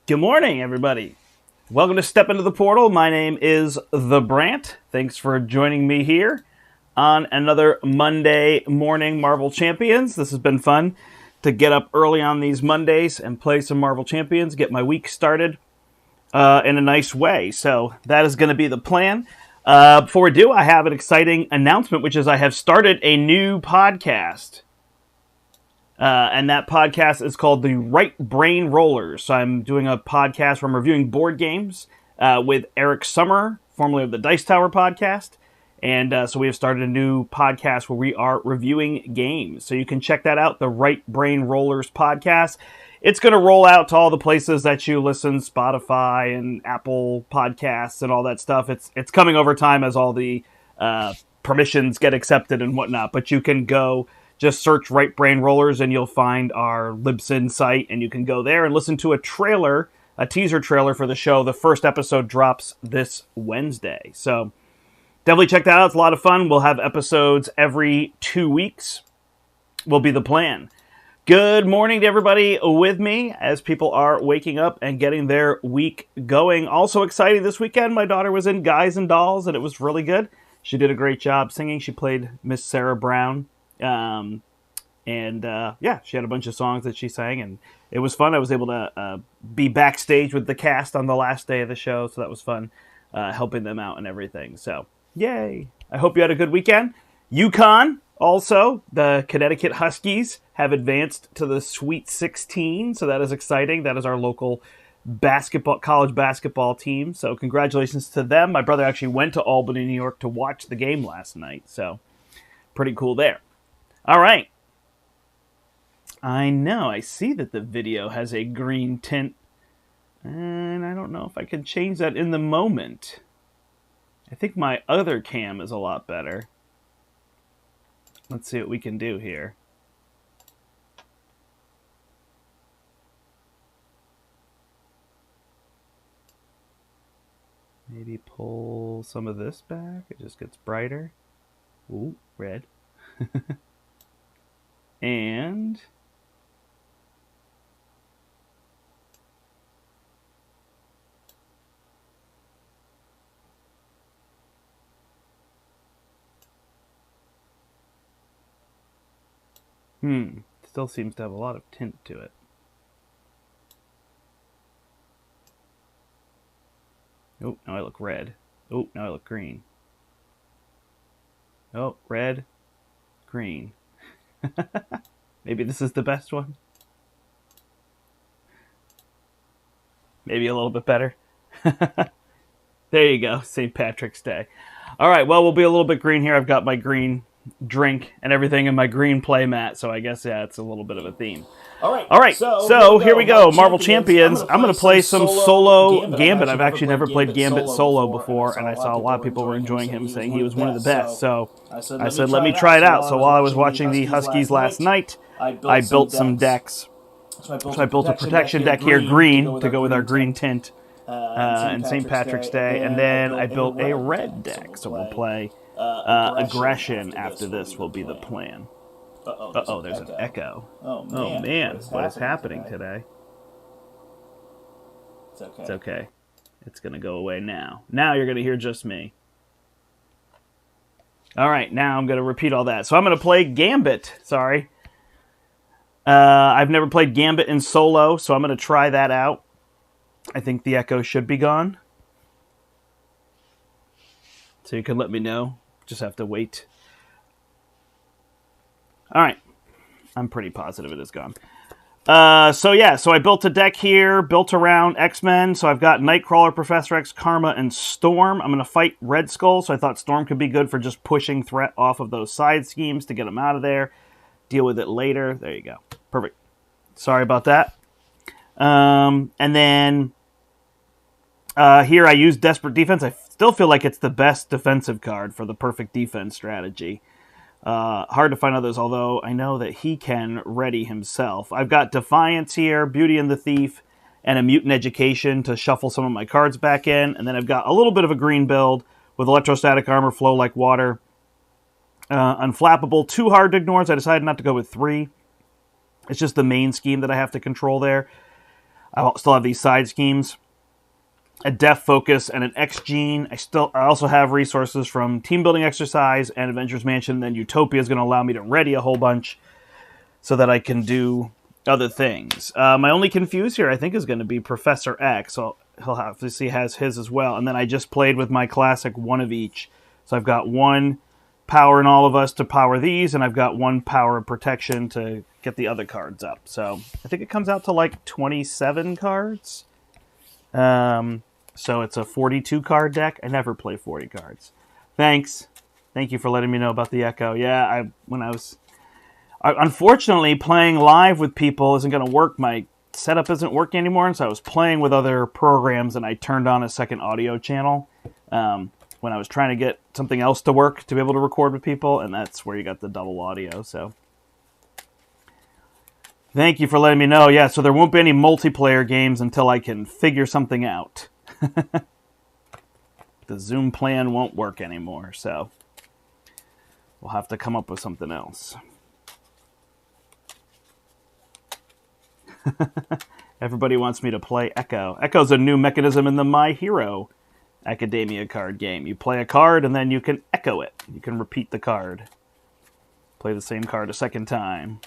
Good morning, everybody. Welcome to Step Into the Portal. My name is the Brandt. Thanks for joining me here on another Monday morning Marvel Champions. This has been fun to get up early on these Mondays and play some Marvel Champions, get my week started in a nice way. So that is going to be the plan. Before we do, I have an exciting announcement, which is I have started a new podcast. And that podcast is called the Right Brain Rollers. So I'm doing a podcast where I'm reviewing board games with Eric Summer, formerly of the Dice Tower podcast. And so we have started a new podcast where we are reviewing games. So you can check that out, the Right Brain Rollers podcast. It's going to roll out to all the places that you listen, Spotify and Apple Podcasts and all that stuff. It's coming over time as all the permissions get accepted and whatnot. But you can go... Just search Right Brain Rollers and you'll find our Libsyn site, and you can go there and listen to a teaser trailer for the show. The first episode drops this Wednesday. So definitely check that out. It's a lot of fun. We'll have episodes every 2 weeks, will be the plan. Good morning to everybody with me as people are waking up and getting their week going. Also exciting this weekend, my daughter was in Guys and Dolls, and it was really good. She did a great job singing. She played Miss Sarah Brown. She had a bunch of songs that she sang, and it was fun. I was able to be backstage with the cast on the last day of the show, so that was fun, helping them out and everything. So, yay! I hope you had a good weekend. UConn, also, the Connecticut Huskies have advanced to the Sweet 16, so that is exciting. That is our local college basketball team, so congratulations to them. My brother actually went to Albany, New York to watch the game last night, so pretty cool there. All right. I know. I see that the video has a green tint. And I don't know if I can change that in the moment. I think my other cam is a lot better. Let's see what we can do here. Maybe pull some of this back. It just gets brighter. Ooh, red. And still seems to have a lot of tint to it. Oh, now I look red. Oh, now I look green. Oh, red, green. Maybe this is the best one. Maybe a little bit better. There you go, St. Patrick's Day. All right, well, we'll be a little bit green here. I've got my green drink and everything in my green play mat, so I guess, yeah, it's a little bit of a theme. All right, so here we go. Marvel Champions. I'm going to play some solo Gambit. I've actually never played Gambit solo before, and I saw a lot of people were enjoying him, saying he was one of the best. So I said, let me try it out. So while I was watching the Huskies last night, I built some decks. So I built a protection deck here, green, to go with our green tint, and St. Patrick's Day. And then I built a red deck, so we'll play Aggression after this will be the plan. Uh-oh, there's an echo. Oh, man. What is happening today? It's okay. It's going to go away now. Now you're going to hear just me. All right, now I'm going to repeat all that. So I'm going to play Gambit. Sorry. I've never played Gambit in solo, so I'm going to try that out. I think the echo should be gone. So you can let me know. Just have to wait. All right. I'm pretty positive it is gone. So I built a deck here, built around X-Men. So I've got Nightcrawler, Professor X, Karma, and Storm. I'm going to fight Red Skull, so I thought Storm could be good for just pushing threat off of those side schemes to get them out of there. Deal with it later. There you go. Perfect. Sorry about that. And then here I use Desperate Defense. I still feel like it's the best defensive card for the perfect defense strategy. Hard to find others, although I know that he can ready himself. I've got Defiance here, Beauty and the Thief, and a Mutant Education to shuffle some of my cards back in. And then I've got a little bit of a green build with Electrostatic Armor, Flow Like Water, Unflappable, 2 hard ignores. I decided not to go with 3. It's just the main scheme that I have to control there. I still have these side schemes, a Def Focus, and an X Gene. I also have resources from Team Building Exercise and Avengers Mansion. Then Utopia is going to allow me to ready a whole bunch so that I can do other things. My only confuse here, I think, is going to be Professor X. So he'll obviously has his as well. And then I just played with my classic one of each. So I've got one power in all of us to power these, and I've got one power of protection to get the other cards up. So I think it comes out to like 27 cards. So it's a 42 card deck. I never play 40 cards. Thanks. Thank you for letting me know about the Echo. Yeah, unfortunately, playing live with people isn't going to work. My setup isn't working anymore, and so I was playing with other programs, and I turned on a second audio channel when I was trying to get something else to work to be able to record with people, and that's where you got the double audio. So thank you for letting me know. Yeah, so there won't be any multiplayer games until I can figure something out. The Zoom plan won't work anymore, so we'll have to come up with something else. Everybody wants me to play Echo. Echo's a new mechanism in the My Hero Academia card game. You play a card and then you can echo it. You can repeat the card. Play the same card a second time.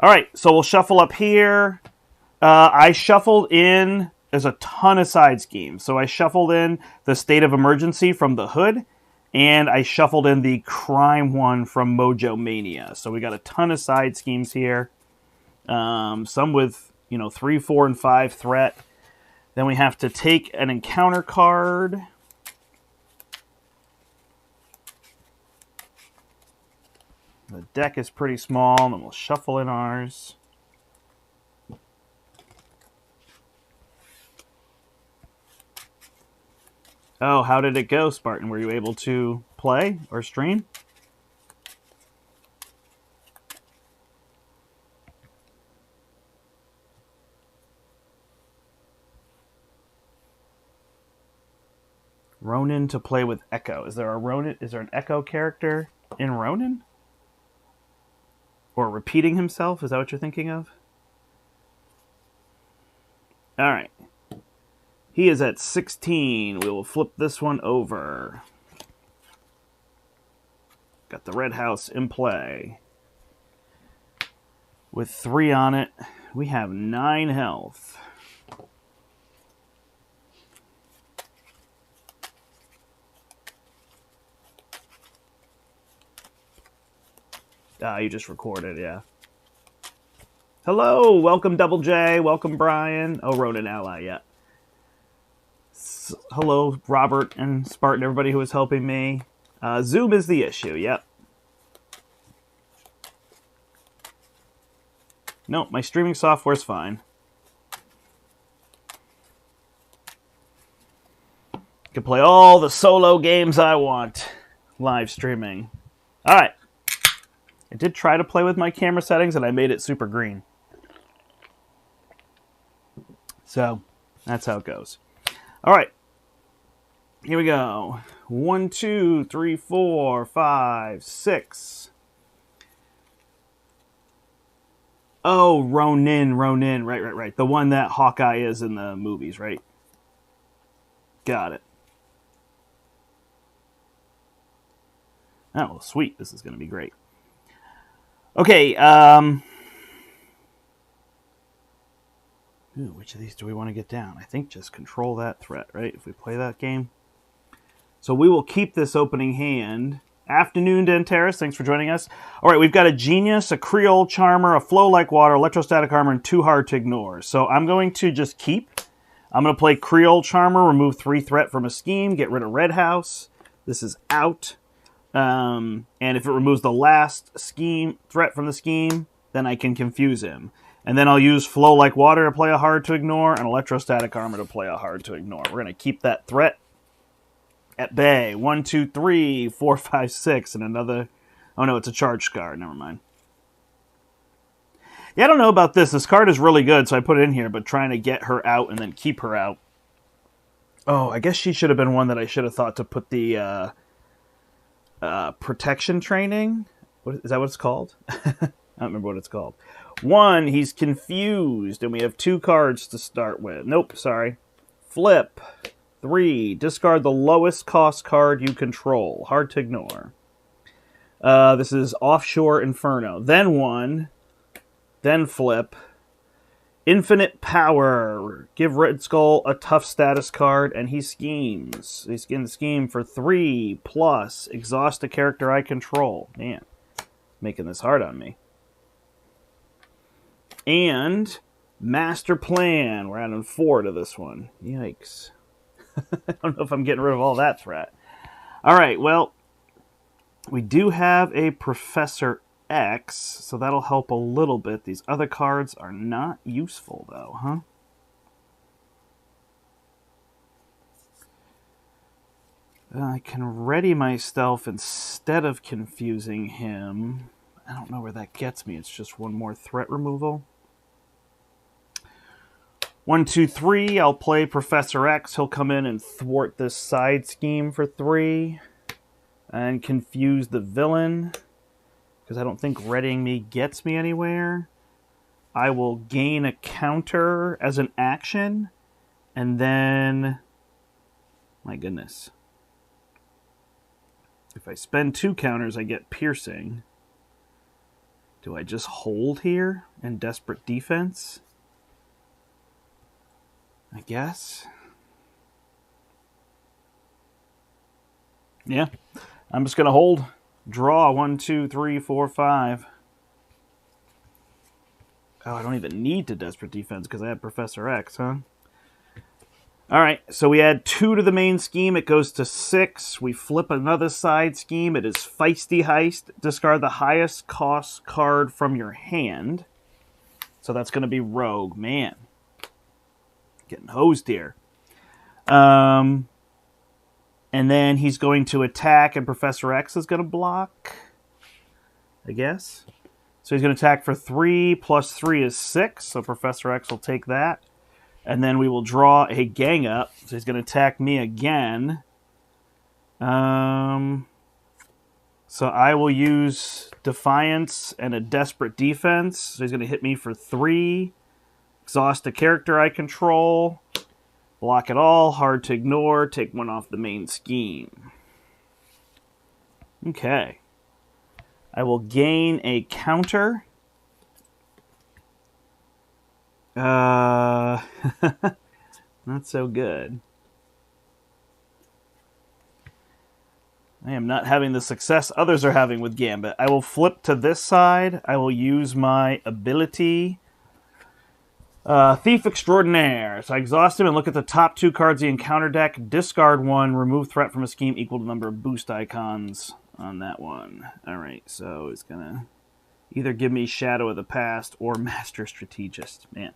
Alright, so we'll shuffle up here. I shuffled in, there's a ton of side schemes. So I shuffled in the State of Emergency from the Hood, and I shuffled in the Crime one from Mojo Mania. So we got a ton of side schemes here. Some with, 3, 4, and 5 threat. Then we have to take an encounter card. The deck is pretty small, and then we'll shuffle in ours. Oh, how did it go, Spartan? Were you able to play or stream? Ronin to play with Echo. Is there a Ronin? Is there an Echo character in Ronin? Or repeating himself? Is that what you're thinking of? All right. He is at 16. We will flip this one over. Got the red house in play. With 3 on it, we have 9 health. You just recorded, yeah. Hello, welcome Double J, welcome Brian. Oh, Ronin Ally, yeah. Hello, Robert and Spartan, everybody who is helping me. Zoom is the issue, yep. No, my streaming software's fine. I can play all the solo games I want. Live streaming. Alright. I did try to play with my camera settings, and I made it super green. So, that's how it goes. All right. Here we go. 1, 2, 3, 4, 5, 6. Oh, Ronin. Right. The one that Hawkeye is in the movies, right? Got it. Oh, sweet. This is going to be great. Okay, which of these do we want to get down? I think just control that threat, right? If we play that game. So we will keep this opening hand. Afternoon, Denteris. Thanks for joining us. All right, we've got a Genius, a Creole Charmer, a Flow Like Water, Electrostatic Armor, and 2 Hard to Ignore. So I'm going to just keep. I'm going to play Creole Charmer, remove 3 threat from a scheme, get rid of Red House. This is out. And if it removes the last scheme threat from the scheme, then I can confuse him. And then I'll use Flow Like Water to play a Hard to Ignore, and Electrostatic Armor to play a Hard to Ignore. We're going to keep that threat at bay. 1, 2, 3, 4, 5, 6, and another... Oh no, it's a charge card. Never mind. Yeah, I don't know about this. This card is really good, so I put it in here, but trying to get her out and then keep her out. Oh, I guess she should have been one that I should have thought to put the... protection training? Is that what it's called? I don't remember what it's called. 1, he's confused, and we have 2 cards to start with. Nope, sorry. Flip. 3, discard the lowest cost card you control. Hard to ignore. This is Offshore Inferno. Then 1, then flip. Infinite Power. Give Red Skull a tough status card, and he schemes. He's going to scheme for 3, plus exhaust a character I control. Man, making this hard on me. And Master Plan. We're adding 4 to this one. Yikes. I don't know if I'm getting rid of all that threat. All right, well, we do have a Professor X, so that'll help a little bit. These other cards are not useful, though, huh? I can ready myself instead of confusing him. I don't know where that gets me. It's just 1 more threat removal. 1, 2, 3. I'll play Professor X. He'll come in and thwart this side scheme for 3. And confuse the villain. Because I don't think readying me gets me anywhere. I will gain a counter as an action. And then... my goodness. If I spend 2 counters, I get piercing. Do I just hold here in desperate defense? I guess. Yeah. I'm just going to hold. Draw 1, 2, 3, 4, 5. Oh, I don't even need to desperate defense because I have Professor X, huh? All right, so we add 2 to the main scheme. It goes to 6. We flip another side scheme. It is Feisty Heist. Discard the highest cost card from your hand. So that's going to be Rogue. Man. Getting hosed here. And then he's going to attack, and Professor X is going to block, I guess. So he's going to attack for 3, plus 3 is 6, so Professor X will take that. And then we will draw a gang up, so he's going to attack me again. So I will use Defiance and a Desperate Defense. So he's going to hit me for 3, exhaust a character I control. Block it all, hard to ignore, take 1 off the main scheme. Okay. I will gain a counter. Not so good. I am not having the success others are having with Gambit. I will flip to this side. I will use my ability... Thief Extraordinaire. So I exhaust him and look at the top 2 cards of the encounter deck. Discard 1. Remove threat from a scheme equal to the number of boost icons on that one. Alright, so it's going to either give me Shadow of the Past or Master Strategist. Man.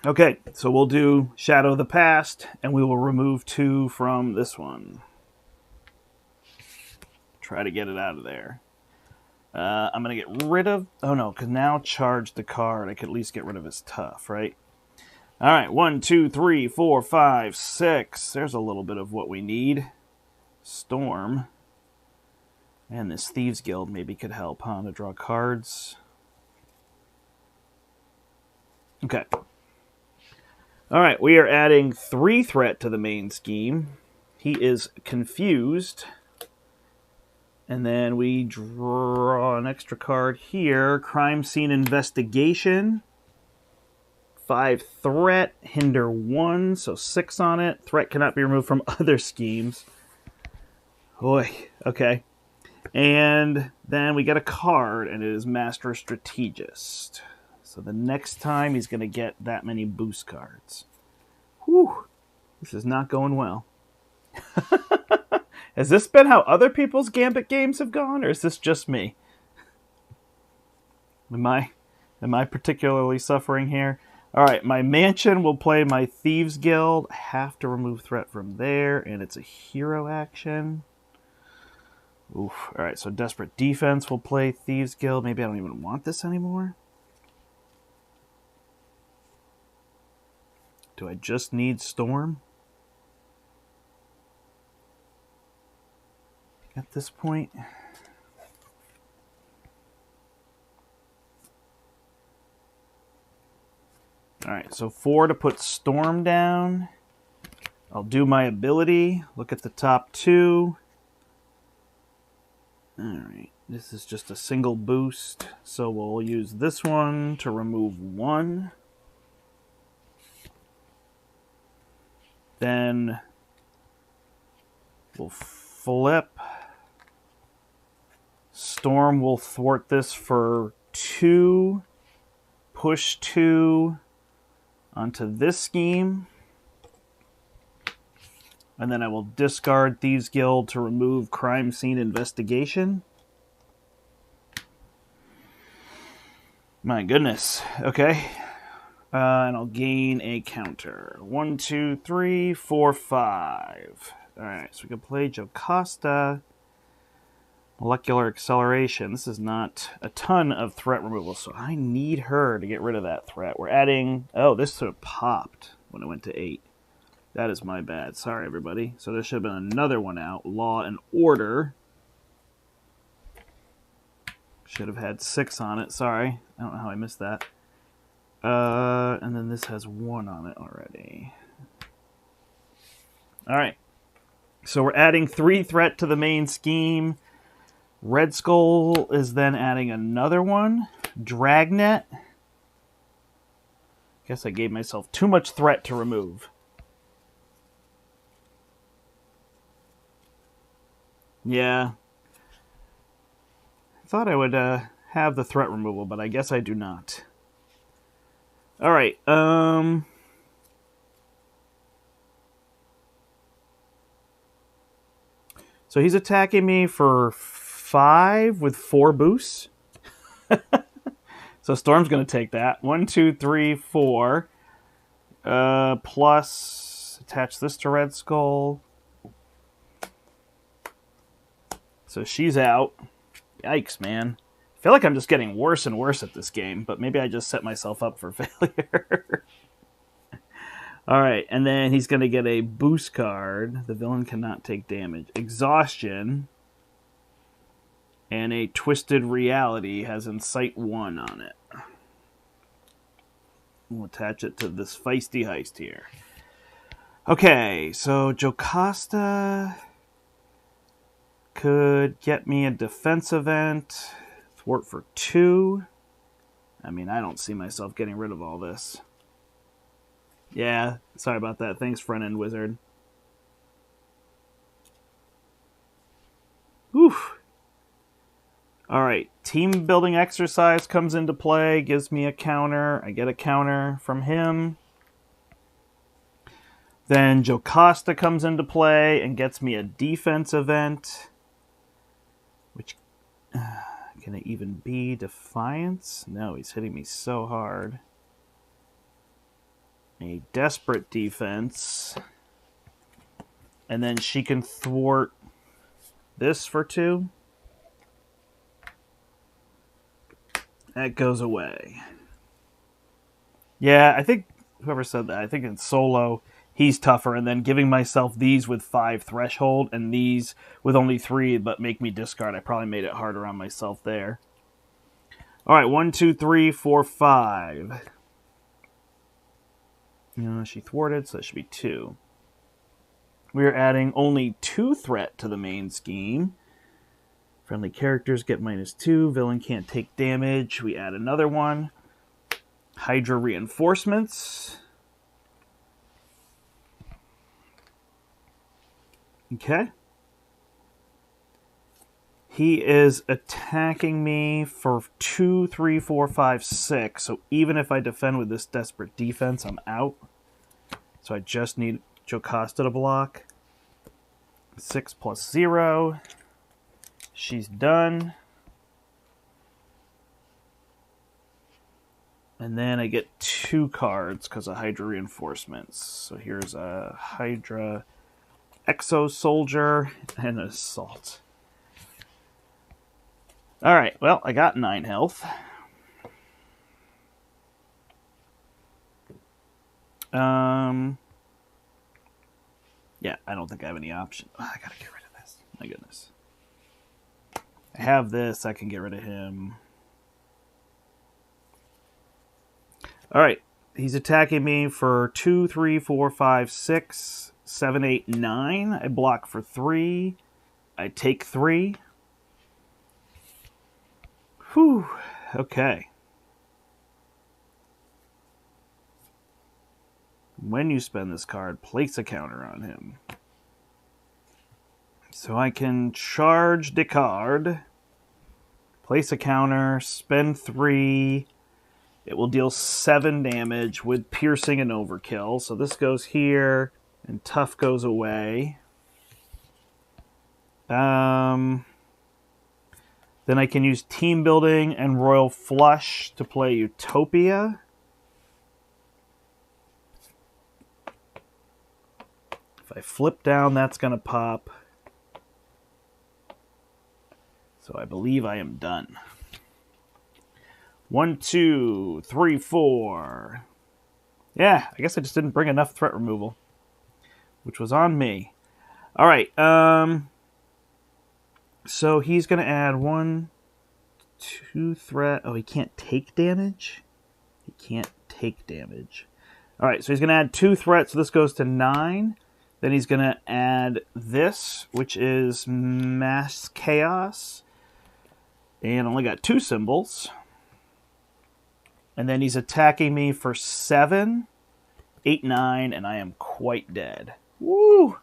Okay, so we'll do Shadow of the Past, and we will remove 2 from this one. Try to get it out of there. I'm going to get rid of... oh, no, because now charge the card. I could at least get rid of his tough, right? All right, 1, 2, 3, 4, 5, 6. There's a little bit of what we need. Storm. And this Thieves Guild maybe could help, huh? To draw cards. Okay. All right, we are adding 3 threat to the main scheme. He is confused. And then we draw an extra card here. Crime Scene Investigation. 5 threat. Hinder 1, so 6 on it. Threat cannot be removed from other schemes. Boy, okay. And then we get a card, and it is Master Strategist. So the next time he's going to get that many boost cards. Whew. This is not going well. Has this been how other people's Gambit games have gone, or is this just me? Am I particularly suffering here? All right, my mansion will play my Thieves Guild. I have to remove threat from there, and it's a hero action. Oof. All right, so Desperate Defense will play Thieves Guild. Maybe I don't even want this anymore. Do I just need Storm? At this point, Alright, so 4 to put Storm down. I'll do my ability. Look at the top 2. Alright, this is just a single boost. So we'll use this one to remove 1. Then we'll flip. Storm will thwart this for 2. Push 2 onto this scheme. And then I will discard Thieves Guild to remove Crime Scene Investigation. My goodness. Okay. And I'll gain a counter. 1, 2, 3, 4, 5. Alright, so we can play Jocasta. Molecular Acceleration. This is not a ton of threat removal, so I need her to get rid of that threat. We're adding... Oh, this sort of popped when it went to 8. That is my bad. Sorry, everybody. So there should have been another one out. Law and Order. Should have had 6 on it. Sorry. I don't know how I missed that. And then this has 1 on it already. Alright. So we're adding 3 threat to the main scheme. Red Skull is then adding another one. Dragnet. Guess I gave myself too much threat to remove. Yeah. I thought I would have the threat removal, but I guess I do not. Alright, so he's attacking me for 5 with 4 boosts. So Storm's going to take that. 1, 2, 3, 4. Plus, attach this to Red Skull. So she's out. Yikes, man. I feel like I'm just getting worse and worse at this game, but maybe I just set myself up for failure. Alright, and then he's going to get a boost card. The villain cannot take damage. Exhaustion. And a Twisted Reality has Incite 1 on it. We'll attach it to this feisty heist here. Okay, so Jocasta could get me a defense event. Thwart for 2. I mean, I don't see myself getting rid of all this. Yeah, sorry about that. Thanks, front-end wizard. Oof. Alright, team building exercise comes into play, gives me a counter. I get a counter from him. Then Jocasta comes into play and gets me a defense event. Which, can it even be Defiance? No, he's hitting me so hard. A desperate defense. And then she can thwart this for 2. That goes away. Yeah, I think whoever said that, I think in solo, he's tougher. And then giving myself these with 5 threshold and these with only 3, but make me discard. I probably made it harder on myself there. All right, 1, 2, 3, 4, 5. She thwarted, so that should be 2. We are adding only 2 threat to the main scheme. Friendly characters get -2. Villain can't take damage. We add another one. Hydra reinforcements. Okay. He is attacking me for 2, 3, 4, 5, 6. So even if I defend with this desperate defense, I'm out. So I just need Jocasta to block. 6 plus 0. She's done. And then I get 2 cards because of Hydra reinforcements. So here's a Hydra Exo Soldier and an Assault. Alright, well, I got 9 health. Yeah, I don't think I have any option. Oh, I gotta get rid of this. My goodness. I have this, I can get rid of him. Alright, He's attacking me for 2, 3, 4, 5, 6, 7, 8, 9. I block for 3. I take 3. Whew. Okay. When you spend this card, place a counter on him. So I can charge the card, place a counter, spend 3. It will deal 7 damage with piercing and overkill. So this goes here, and tough goes away. Then I can use team building and royal flush to play Utopia. If I flip down, that's going to pop. So I believe I am done. 1, 2, 3, 4. Yeah, I guess I just didn't bring enough threat removal, which was on me. All right. So he's going to add 1, 2 threat. Oh, he can't take damage? He can't take damage. All right, so he's going to add 2 threats. So this goes to 9. Then he's going to add this, which is Mass Chaos. And only got 2 symbols. And then he's attacking me for 7, 8, 9, and I am quite dead. Woo!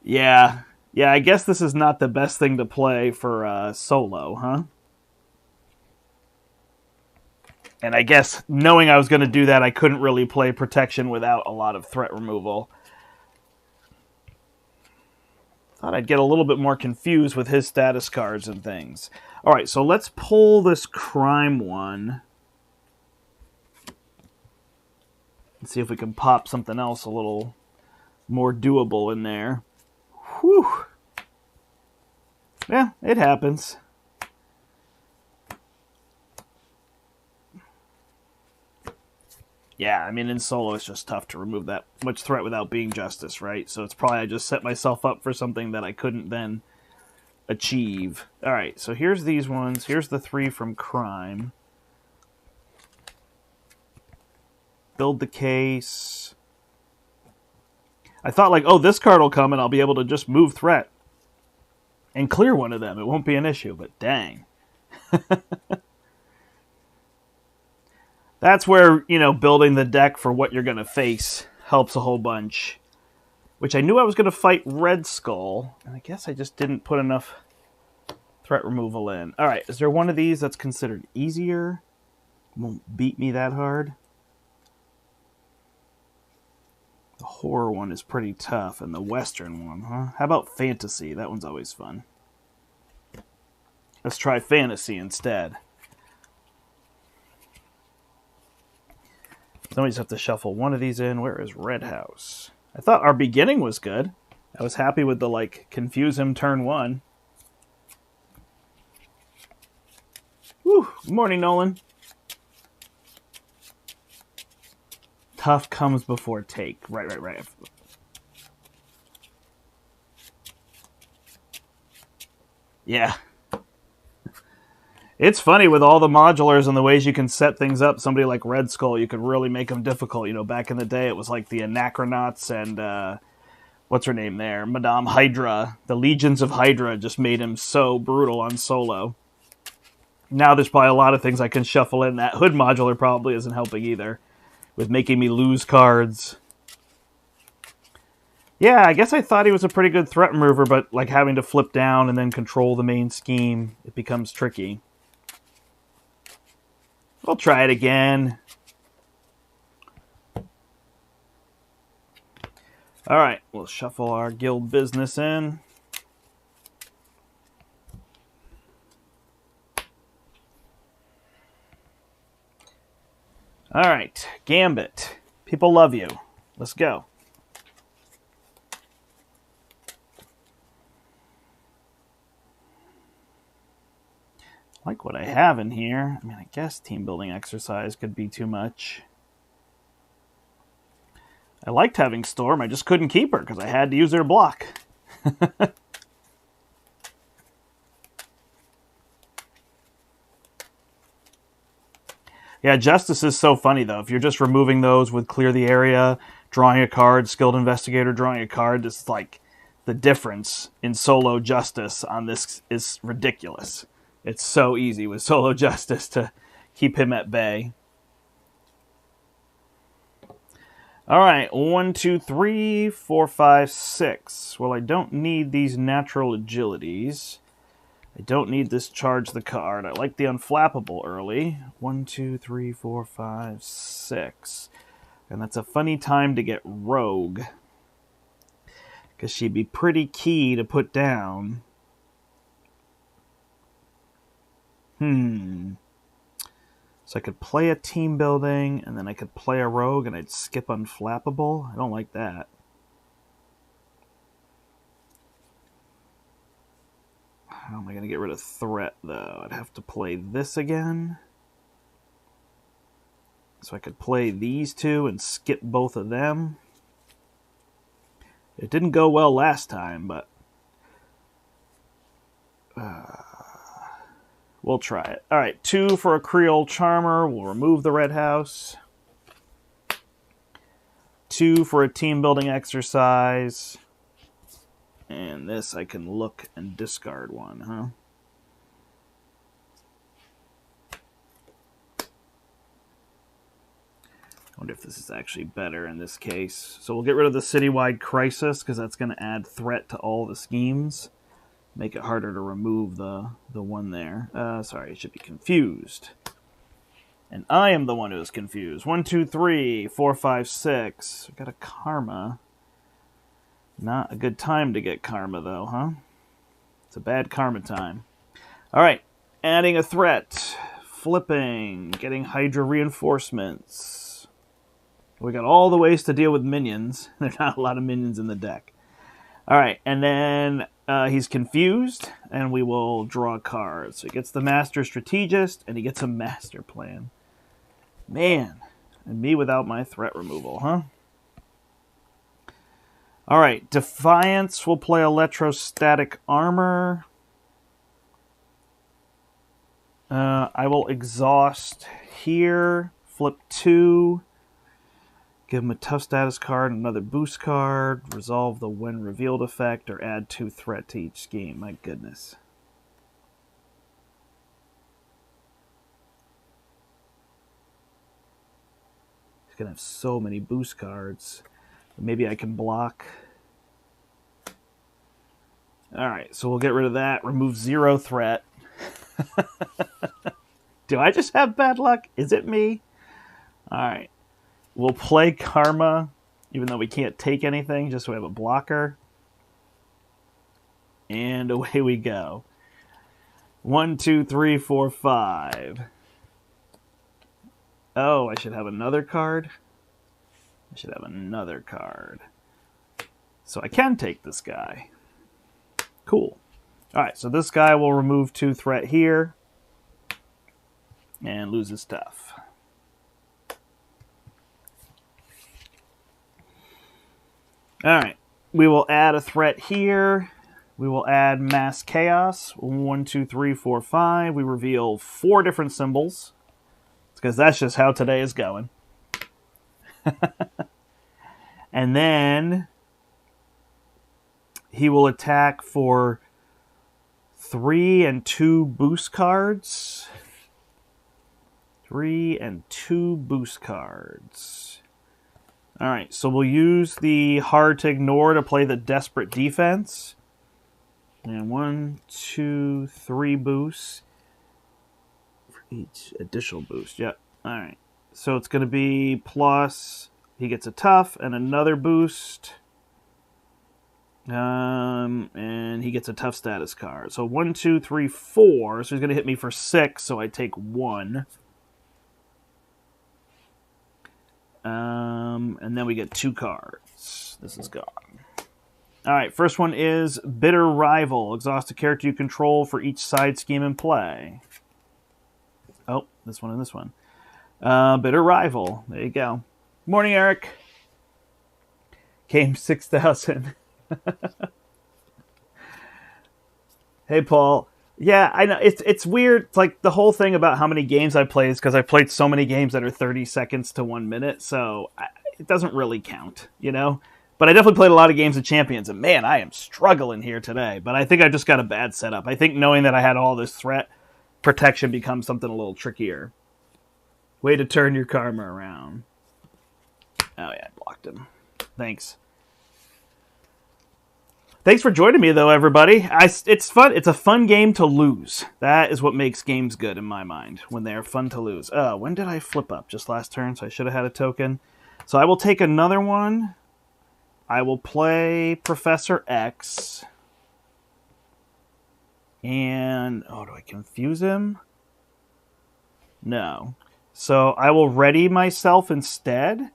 Yeah, I guess this is not the best thing to play for solo, huh? And I guess knowing I was going to do that, I couldn't really play protection without a lot of threat removal. Thought I'd get a little bit more confused with his status cards and things. All right, so let's pull this crime one. And see if we can pop something else a little more doable in there. Whew. Yeah, it happens. Yeah, I mean, in solo, it's just tough to remove that much threat without being justice, right? So it's probably I just set myself up for something that I couldn't then achieve. All right, so here's these ones. Here's the 3 from crime. Build the case. I thought, like, oh, this card will come and I'll be able to just move threat and clear one of them. It won't be an issue, but dang. That's where, building the deck for what you're going to face helps a whole bunch. Which I knew I was going to fight Red Skull, and I guess I just didn't put enough threat removal in. All right, is there one of these that's considered easier? Won't beat me that hard. The horror one is pretty tough, and the western one, huh? How about fantasy? That one's always fun. Let's try fantasy instead. Then we just have to shuffle one of these in. Where is Red House? I thought our beginning was good. I was happy with the, confuse him turn 1. Whew. Good morning, Nolan. Tough comes before take. Right. Yeah. It's funny with all the modulars and the ways you can set things up. Somebody like Red Skull, you could really make them difficult. Back in the day, it was like the Anachronauts and, what's her name there? Madame Hydra. The Legions of Hydra just made him so brutal on solo. Now there's probably a lot of things I can shuffle in. That Hood modular probably isn't helping either with making me lose cards. Yeah, I guess I thought he was a pretty good threat remover, but having to flip down and then control the main scheme, it becomes tricky. We'll try it again. All right, we'll shuffle our guild business in. All right, Gambit. People love you. Let's go. Like what I have in here. I mean, I guess team building exercise could be too much. I liked having Storm. I just couldn't keep her because I had to use her block. Yeah, Justice is so funny, though. If you're just removing those with Clear the Area, drawing a card, Skilled Investigator, drawing a card, it's like the difference in solo Justice on this is ridiculous. It's so easy with solo Justice to keep him at bay. All right, 1, 2, 3, 4, 5, 6. Well, I don't need these natural agilities. I don't need this charge the card. I like the unflappable early. 1, 2, 3, 4, 5, 6. And that's a funny time to get Rogue, because she'd be pretty key to put down. So I could play a team building, and then I could play a rogue, and I'd skip unflappable. I don't like that. How am I going to get rid of threat, though? I'd have to play this again. So I could play these two and skip both of them. It didn't go well last time, but we'll try it. All right, 2 for a Creole Charmer. We'll remove the red house. 2 for a team building exercise. And this I can look and discard one, huh? I wonder if this is actually better in this case. So we'll get rid of the Citywide Crisis, because that's going to add threat to all the schemes. Make it harder to remove the one there. Sorry, it should be confused. And I am the one who is confused. 1, 2, 3, 4, 5, 6. We've got a Karma. Not a good time to get Karma, though, huh? It's a bad Karma time. All right, adding a threat. Flipping. Getting Hydra reinforcements. We got all the ways to deal with minions. There are not a lot of minions in the deck. All right, and then he's confused, and we will draw a card. So he gets the Master Strategist, and he gets a Master Plan. Man, and me without my threat removal, huh? All right, Defiance will play Electrostatic Armor. I will exhaust here, flip 2, give him a tough status card, another boost card, resolve the when revealed effect, or add 2 threat to each scheme. My goodness. He's going to have so many boost cards. Maybe I can block. All right, so we'll get rid of that. Remove 0 threat. Do I just have bad luck? Is it me? All right. We'll play Karma, even though we can't take anything, just so we have a blocker. And away we go. 1, 2, 3, 4, 5. Oh, I should have another card. I should have another card. So I can take this guy. Cool. All right, so this guy will remove 2 threat here and lose his stuff. All right, we will add a threat here. We will add Mass Chaos. 1, 2, 3, 4, 5. We reveal 4 different symbols, because that's just how today is going. And then he will attack for 3 and 2 boost cards. 3 and 2 boost cards. All right, so we'll use the Hard to Ignore to play the Desperate Defense. And 1, 2, 3 boosts for each additional boost. Yep. All right. So it's going to be plus, he gets a tough and another boost. And he gets a tough status card. So 1, 2, 3, 4. So he's going to hit me for 6, so I take 1. And then we get 2 cards. This is gone. All right, first one is Bitter Rival. Exhaust a character you control for each side scheme in play. Oh, this one and this one. Bitter Rival. There you go. Morning, Eric. Game 6,000. Hey, Paul. Yeah, I know. It's weird. It's like the whole thing about how many games I play is because I played so many games that are 30 seconds to 1 minute, so it doesn't really count, you know? But I definitely played a lot of games of Champions, and man, I am struggling here today. But I think I just got a bad setup. I think knowing that I had all this threat protection becomes something a little trickier. Way to turn your karma around. Oh, yeah, I blocked him. Thanks. Thanks for joining me, though, everybody. It's fun. It's a fun game to lose. That is what makes games good in my mind, when they are fun to lose. When did I flip up? Just last turn, so I should have had a token. So I will take another one. I will play Professor X. And, do I confuse him? No. So I will ready myself instead,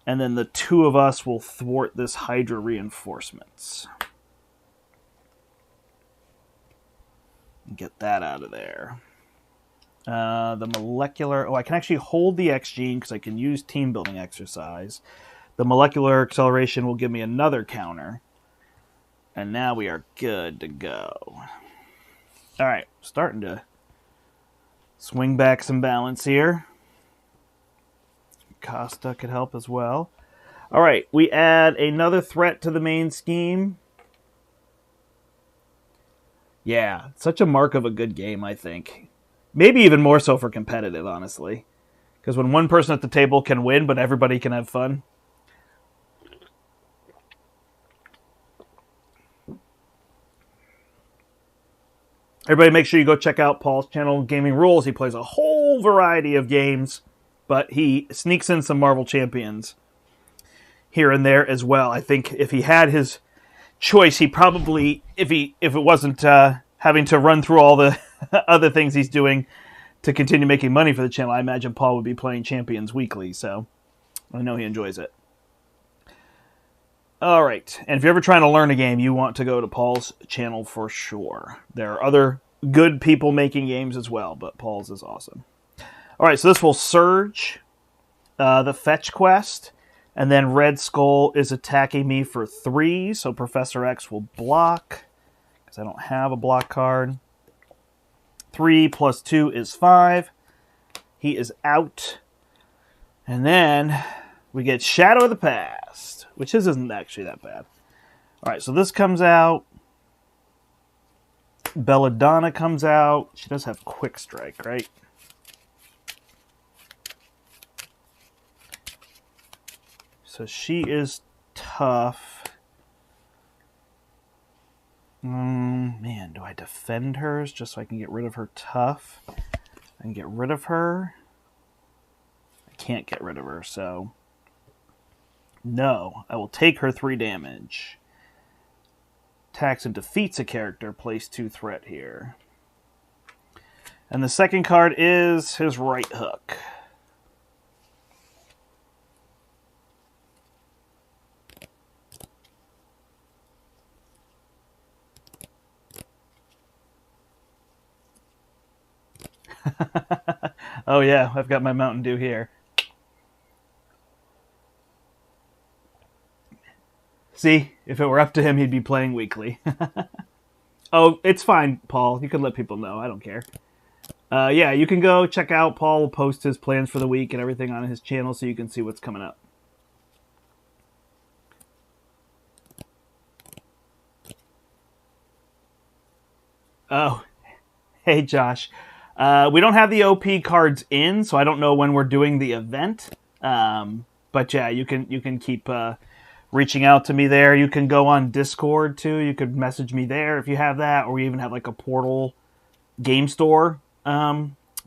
and then the two of us will thwart this Hydra reinforcements. Get that out of there. The molecular... I can actually hold the X gene because I can use team building exercise. The molecular acceleration will give me another counter. And now we are good to go. All right, starting to swing back some balance here. Costa could help as well. All right, we add another threat to the main scheme. Yeah, such a mark of a good game, I think. Maybe even more so for competitive, honestly. Because when one person at the table can win, but everybody can have fun. Everybody make sure you go check out Paul's channel, Gaming Rules. He plays a whole variety of games, but he sneaks in some Marvel Champions here and there as well. I think if he had his choice, he probably, if it wasn't having to run through all the other things he's doing to continue making money for the channel, I imagine Paul would be playing Champions weekly, so I know he enjoys it. All right, and if you're ever trying to learn a game, you want to go to Paul's channel for sure. There are other good people making games as well, but Paul's is awesome. All right, so this will surge the fetch quest, and then Red Skull is attacking me for 3, so Professor X will block, because I don't have a block card. 3 plus 2 is 5. He is out. And then we get Shadow of the Past, which isn't actually that bad. All right, so this comes out. Belladonna comes out. She does have Quick Strike, right? So she is tough. Man, do I defend hers just so I can get rid of her tough? I can get rid of her. I can't get rid of her, so... No, I will take her 3 damage. Attacks and defeats a character, place 2 threat here. And the second card is his right hook. Oh yeah, I've got my Mountain Dew here. See, if it were up to him, he'd be playing weekly. Oh, it's fine, Paul. You can let people know. I don't care. Yeah, you can go check out Paul. Will post his plans for the week and everything on his channel so you can see what's coming up. Oh, hey, Josh. We don't have the OP cards in, so I don't know when we're doing the event. But yeah, you can keep reaching out to me there. You can go on Discord too. You could message me there if you have that, or we even have like a Portal game store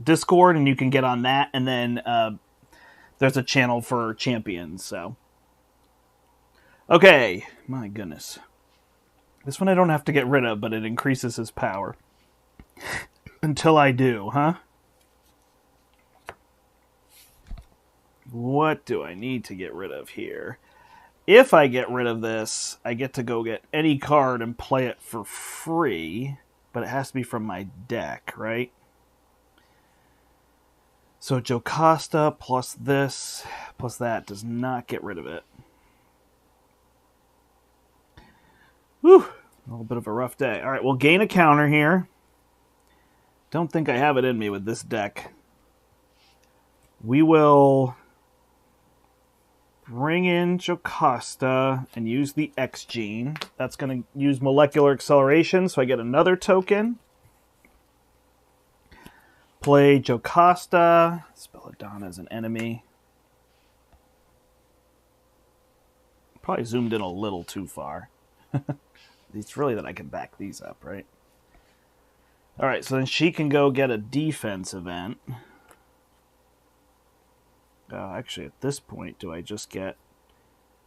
Discord, and you can get on that. And then there's a channel for champions. So okay, my goodness, this one I don't have to get rid of, but it increases his power. Until I do, huh? What do I need to get rid of here? If I get rid of this, I get to go get any card and play it for free, but it has to be from my deck, right? So Jocasta plus this plus that does not get rid of it. Whew, a little bit of a rough day. All right, we'll gain a counter here. Don't think I have it in me with this deck. We will bring in Jocasta and use the X gene. That's going to use molecular acceleration, so I get another token. Play Jocasta. Spelladonna is an enemy. Probably zoomed in a little too far. It's really that I can back these up, right? All right, so then she can go get a defense event. Actually, at this point, do I just get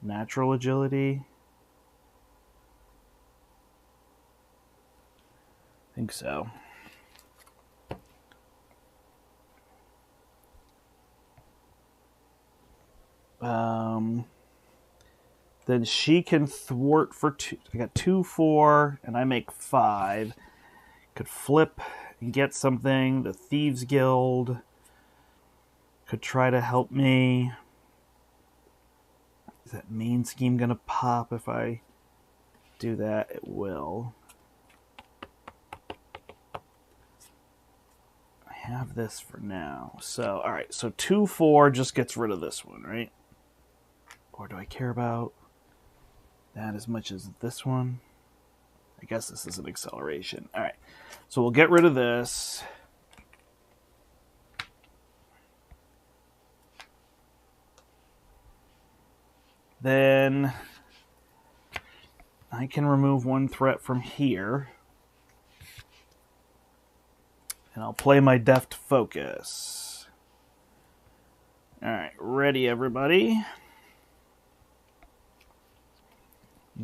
natural agility? I think so. Then she can thwart for 2. I got 2, 4, and I make 5. Could flip and get something. The Thieves Guild could try to help me. Is that main scheme going to pop if I do that? It will. I have this for now. So, all right. So 2, 4 just gets rid of this one, right? Or do I care about that as much as this one? I guess this is an acceleration. All right. So we'll get rid of this. Then I can remove 1 threat from here. And I'll play my deft focus. All right, ready, everybody?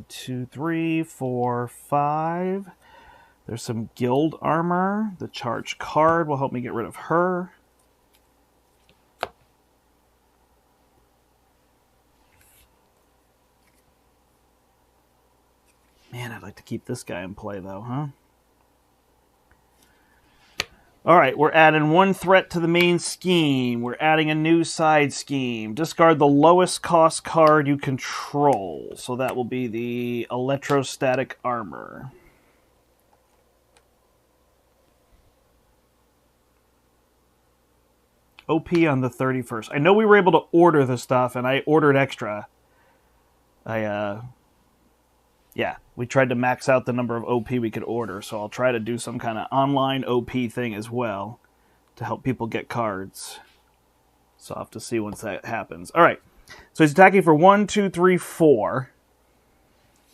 2, 3, 4, 5. There's some guild armor. The charged card will help me get rid of her. Man, I'd like to keep this guy in play, though, huh? All right, we're adding 1 threat to the main scheme. We're adding a new side scheme. Discard the lowest cost card you control. So that will be the electrostatic armor. OP on the 31st. I know we were able to order the stuff, and I ordered extra. Yeah, we tried to max out the number of OP we could order, so I'll try to do some kind of online OP thing as well to help people get cards. So I'll have to see once that happens. All right, so he's attacking for 1, 2, 3, 4.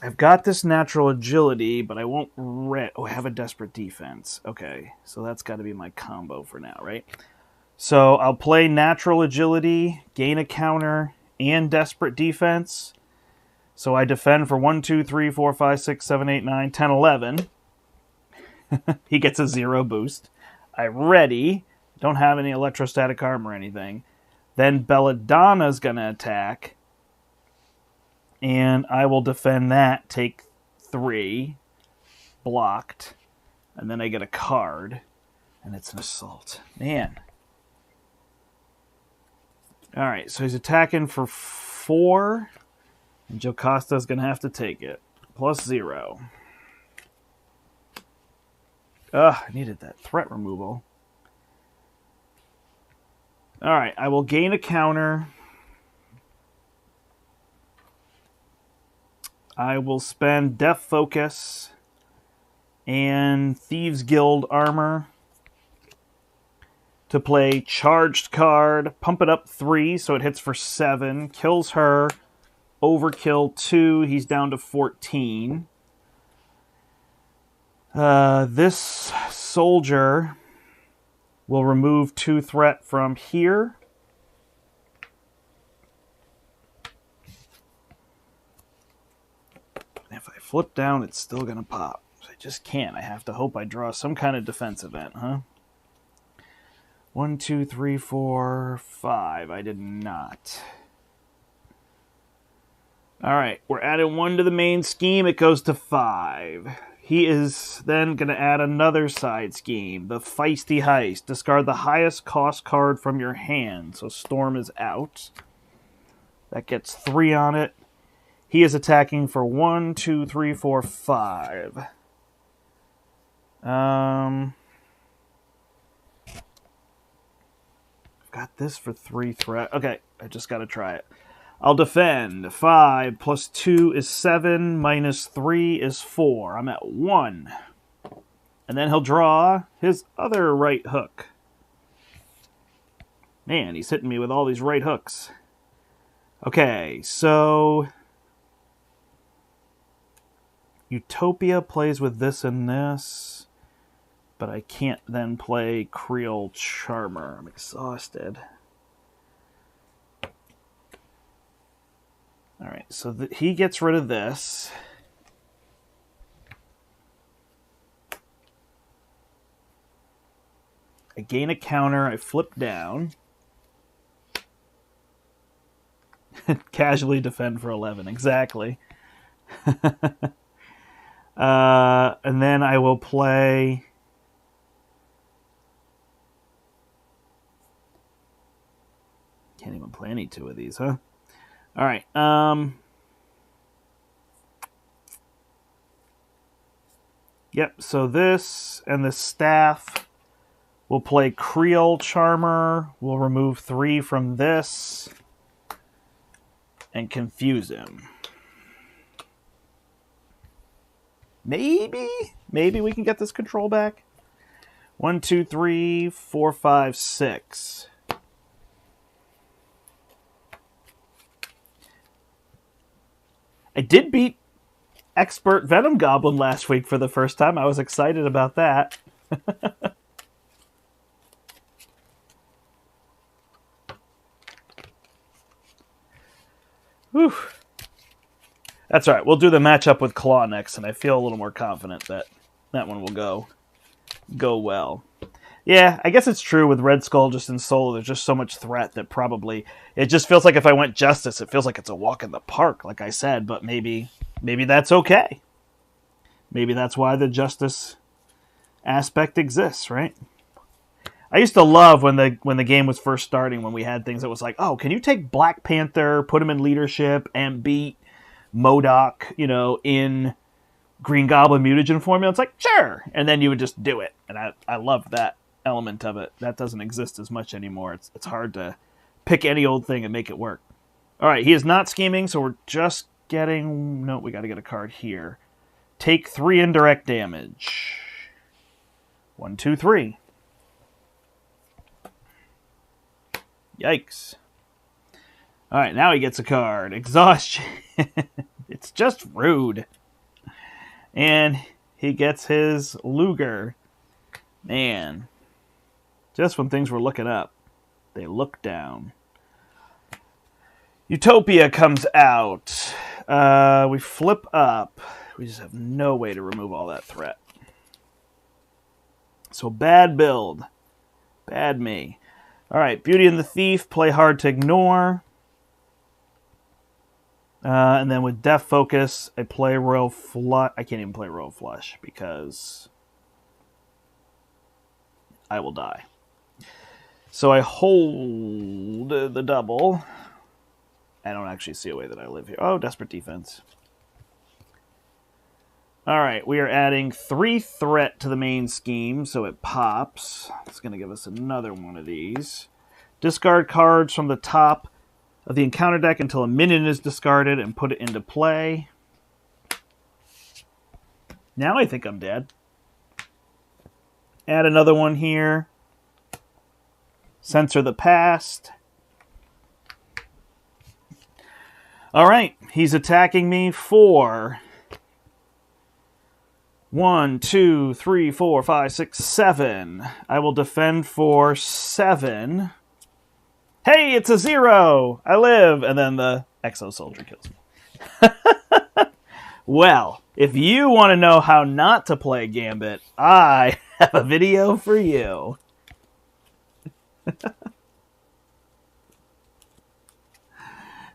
I've got this natural agility, but I won't I have a desperate defense. Okay, so that's got to be my combo for now, right? So I'll play natural agility, gain a counter, and desperate defense. So I defend for 1, 2, 3, 4, 5, 6, 7, 8, 9, 10, 11. He gets a 0 boost. I ready. Don't have any electrostatic armor or anything. Then Belladonna's going to attack. And I will defend that. Take 3. Blocked. And then I get a card. And it's an assault. Man. Alright, so he's attacking for 4. And Jocasta's going to have to take it. Plus 0. Ugh, I needed that threat removal. Alright, I will gain a counter. I will spend Death Focus and Thieves Guild Armor to play Charged Card. Pump it up 3 so it hits for 7. Kills her. Overkill 2, he's down to 14. This soldier will remove 2 threat from here. If I flip down, it's still going to pop. I just can't. I have to hope I draw some kind of defense event, huh? 1, 2, 3, 4, 5. I did not. All right, we're adding 1 to the main scheme. It goes to 5. He is then going to add another side scheme, the Feisty Heist. Discard the highest cost card from your hand. So Storm is out. That gets 3 on it. He is attacking for 1, 2, 3, 4, 5. got this for 3 threat. Okay, I just got to try it. I'll defend. 5 plus 2 is 7, minus 3 is 4. I'm at 1. And then he'll draw his other right hook. Man, he's hitting me with all these right hooks. Okay, so Utopia plays with this and this, but I can't then play Creole Charmer. I'm exhausted. All right, so he gets rid of this. I gain a counter. I flip down. Casually defend for 11. Exactly. And then I will play... Can't even play any 2 of these, huh? All right. Yep, so this and the staff will play Creole Charmer. We'll remove 3 from this and confuse him. Maybe we can get this control back. 1, 2, 3, 4, 5, 6. I did beat Expert Venom Goblin last week for the first time. I was excited about that. Whew. That's all right. We'll do the matchup with Claw next, and I feel a little more confident that that one will go well. Yeah, I guess it's true with Red Skull just in solo. There's just so much threat that probably... It just feels like if I went Justice, it feels like it's a walk in the park, like I said, but maybe that's okay. Maybe that's why the Justice aspect exists, right? I used to love when the game was first starting, when we had things that was like, oh, can you take Black Panther, put him in leadership, and beat MODOK, in Green Goblin mutagen formula? It's like, sure. And then you would just do it. And I loved that element of it. That doesn't exist as much anymore. It's hard to pick any old thing and make it work. All right, he is not scheming, so we're just getting... No, we got to get a card here. Take 3 indirect damage. 1, 2, 3. Yikes. All right, now he gets a card. Exhaustion. It's just rude. And he gets his Luger. Man. Just when things were looking up, they look down. Utopia comes out. We flip up. We just have no way to remove all that threat. So bad build. Bad me. All right, Beauty and the Thief, play hard to ignore. And then with Death Focus, I play Royal Flush. I can't even play Royal Flush because I will die. So I hold the double. I don't actually see a way that I live here. Oh, Desperate Defense. All right, we are adding 3 threat to the main scheme, so it pops. It's going to give us another one of these. Discard cards from the top of the encounter deck until a minion is discarded and put it into play. Now I think I'm dead. Add another one here. Censor the past. All right, he's attacking me for 1, 2, 3, 4, 5, 6, 7. I will defend for 7. Hey, it's a 0! I live! And then the Exo Soldier kills me. Well, if you want to know how not to play Gambit, I have a video for you.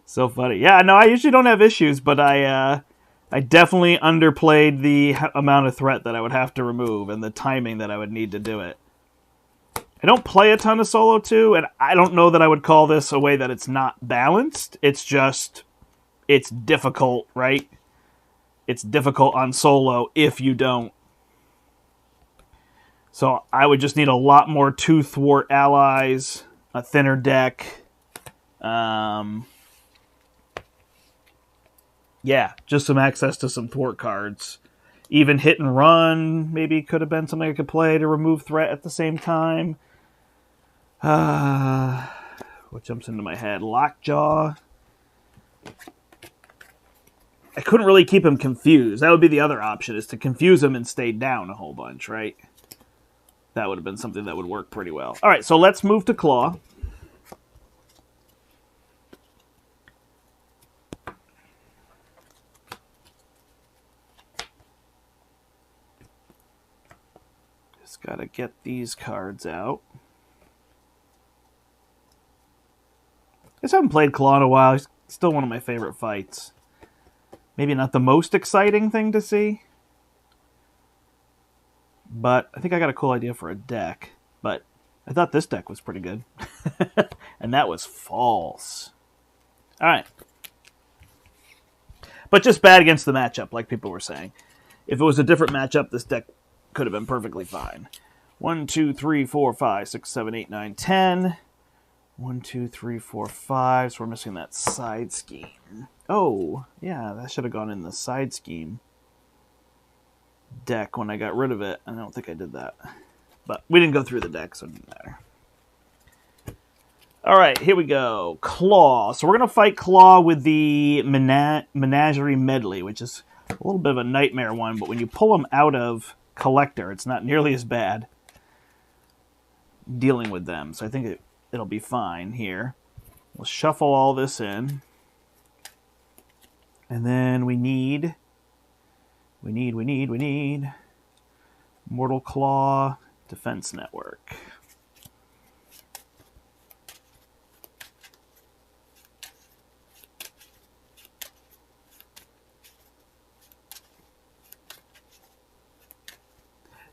So funny. Yeah, no, I usually don't have issues, but I definitely underplayed the amount of threat that I would have to remove and the timing that I would need to do it. I don't play a ton of solo too, and I don't know that I would call this a way that it's not balanced. It's just, it's difficult, right? It's difficult on solo if you don't. So I would just need a lot more 2 thwart allies a thinner deck. Yeah, just some access to some thwart cards. Even hit and run maybe could have been something I could play to remove threat at the same time. What jumps into my head? Lockjaw. I couldn't really keep him confused. That would be the other option, is to confuse him and stay down a whole bunch, right? That would have been something that would work pretty well. All right, so let's move to Claw. Just got to get these cards out. I just haven't played Claw in a while. It's still one of my favorite fights. Maybe not the most exciting thing to see, but I think I got a cool idea for a deck. But I thought this deck was pretty good. And that was false. All right. But just bad against the matchup, like people were saying. If it was a different matchup, this deck could have been perfectly fine. 1, 2, 3, 4, 5, 6, 7, 8, 9, 10. 1, 2, 3, 4, 5. So we're missing that side scheme. Oh, yeah, that should have gone in the side scheme deck when I got rid of it. I don't think I did that. But we didn't go through the deck, so it didn't matter. All right, here we go. Claw. So we're going to fight Claw with the Menagerie Medley, which is a little bit of a nightmare one. But when you pull them out of Collector, it's not nearly as bad dealing with them. So I think it'll be fine here. We'll shuffle all this in. And then we need Mortal Claw Defense Network.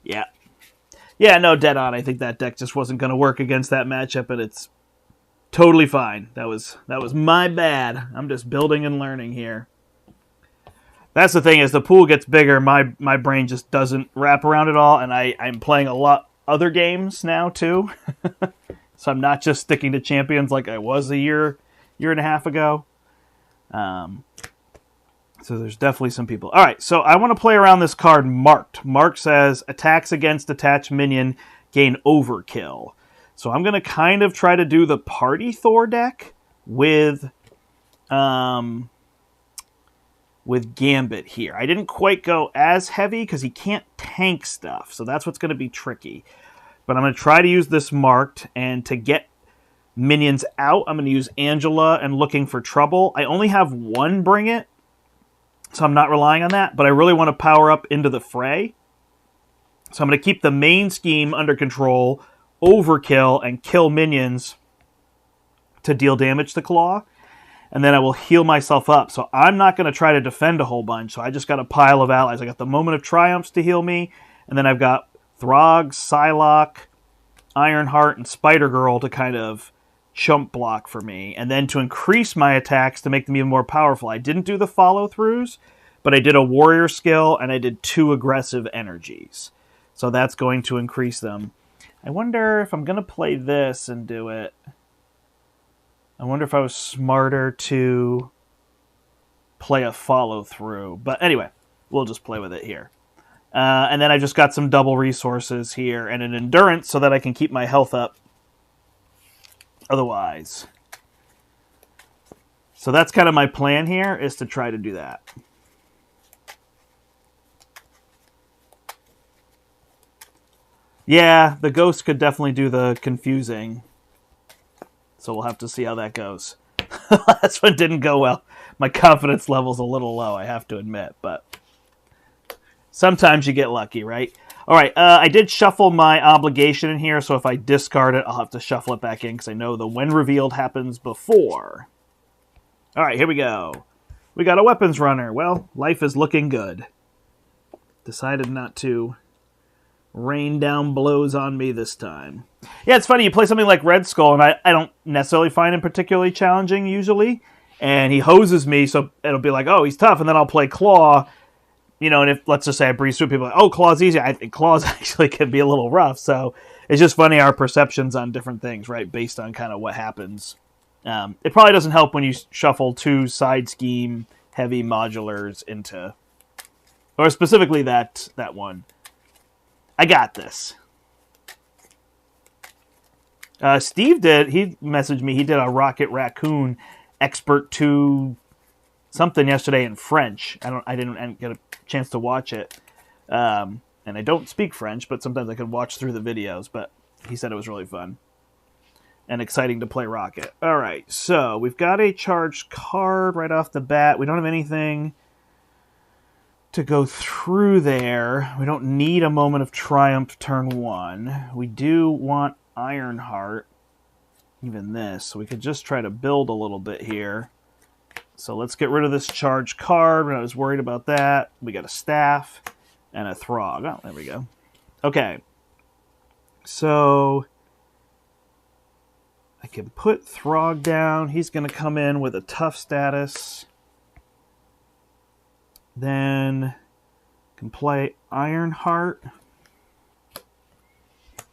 Yeah. Yeah, no, dead on. I think that deck just wasn't going to work against that matchup, and it's totally fine. That was my bad. I'm just building and learning here. That's the thing, is the pool gets bigger, my brain just doesn't wrap around it all, and I'm playing a lot other games now, too. So I'm not just sticking to Champions like I was a year and a half ago. So there's definitely some people. All right, so I want to play around this card, Marked. Marked says, attacks against attached minion gain overkill. So I'm going to kind of try to do the Party Thor deck with Gambit here. I didn't quite go as heavy because he can't tank stuff, so that's what's going to be tricky. But I'm going to try to use this Marked, and to get minions out, I'm going to use Angela and Looking for Trouble. I only have one Bring It, so I'm not relying on that, but I really want to power up into the fray. So I'm going to keep the main scheme under control, overkill, and kill minions to deal damage to Claw. And then I will heal myself up. So I'm not going to try to defend a whole bunch. So I just got a pile of allies. I got the Moment of Triumphs to heal me. And then I've got Throg, Psylocke, Ironheart, and Spider-Girl to kind of chump block for me. And then to increase my attacks to make them even more powerful. I didn't do the follow-throughs, but I did a Warrior skill, and I did 2 aggressive energies. So that's going to increase them. I wonder if I'm going to play this and do it. I wonder if I was smarter to play a follow-through. But anyway, we'll just play with it here. And then I just got some double resources here and an endurance so that I can keep my health up otherwise. So that's kind of my plan here, is to try to do that. Yeah, the ghost could definitely do the confusing. So we'll have to see how that goes. Last one didn't go well. My confidence level's a little low, I have to admit. But sometimes you get lucky, right? All right, I did shuffle my obligation in here, so if I discard it, I'll have to shuffle it back in, because I know the when revealed happens before. All right, here we go. We got a weapons runner. Well, life is looking good. Decided not to rain down blows on me this time. Yeah, it's funny. You play something like Red Skull, and I don't necessarily find him particularly challenging usually. And he hoses me, so it'll be like, oh, he's tough. And then I'll play Claw. You know, and if, let's just say I breeze through, people are like, oh, Claw's easy. I think Claw's actually can be a little rough. So It's just funny our perceptions on different things, right? Based on kind of what happens. It probably doesn't help when you shuffle 2 side scheme heavy modulars into, or specifically that one. I got this. Steve did. He messaged me. He did a Rocket Raccoon Expert 2 something yesterday in French. I didn't get a chance to watch it. And I don't speak French, but sometimes I can watch through the videos. But he said it was really fun and exciting to play Rocket. All right, so we've got a charged card right off the bat. We don't have anything to go through there. We don't need a Moment of Triumph turn 1. We do want Ironheart, even this. So we could just try to build a little bit here. So let's get rid of this charged card. When I was worried about that, we got a Staff and a Throg. Oh, there we go. Okay. So I can put Throg down. He's going to come in with a tough status. Then can play Ironheart.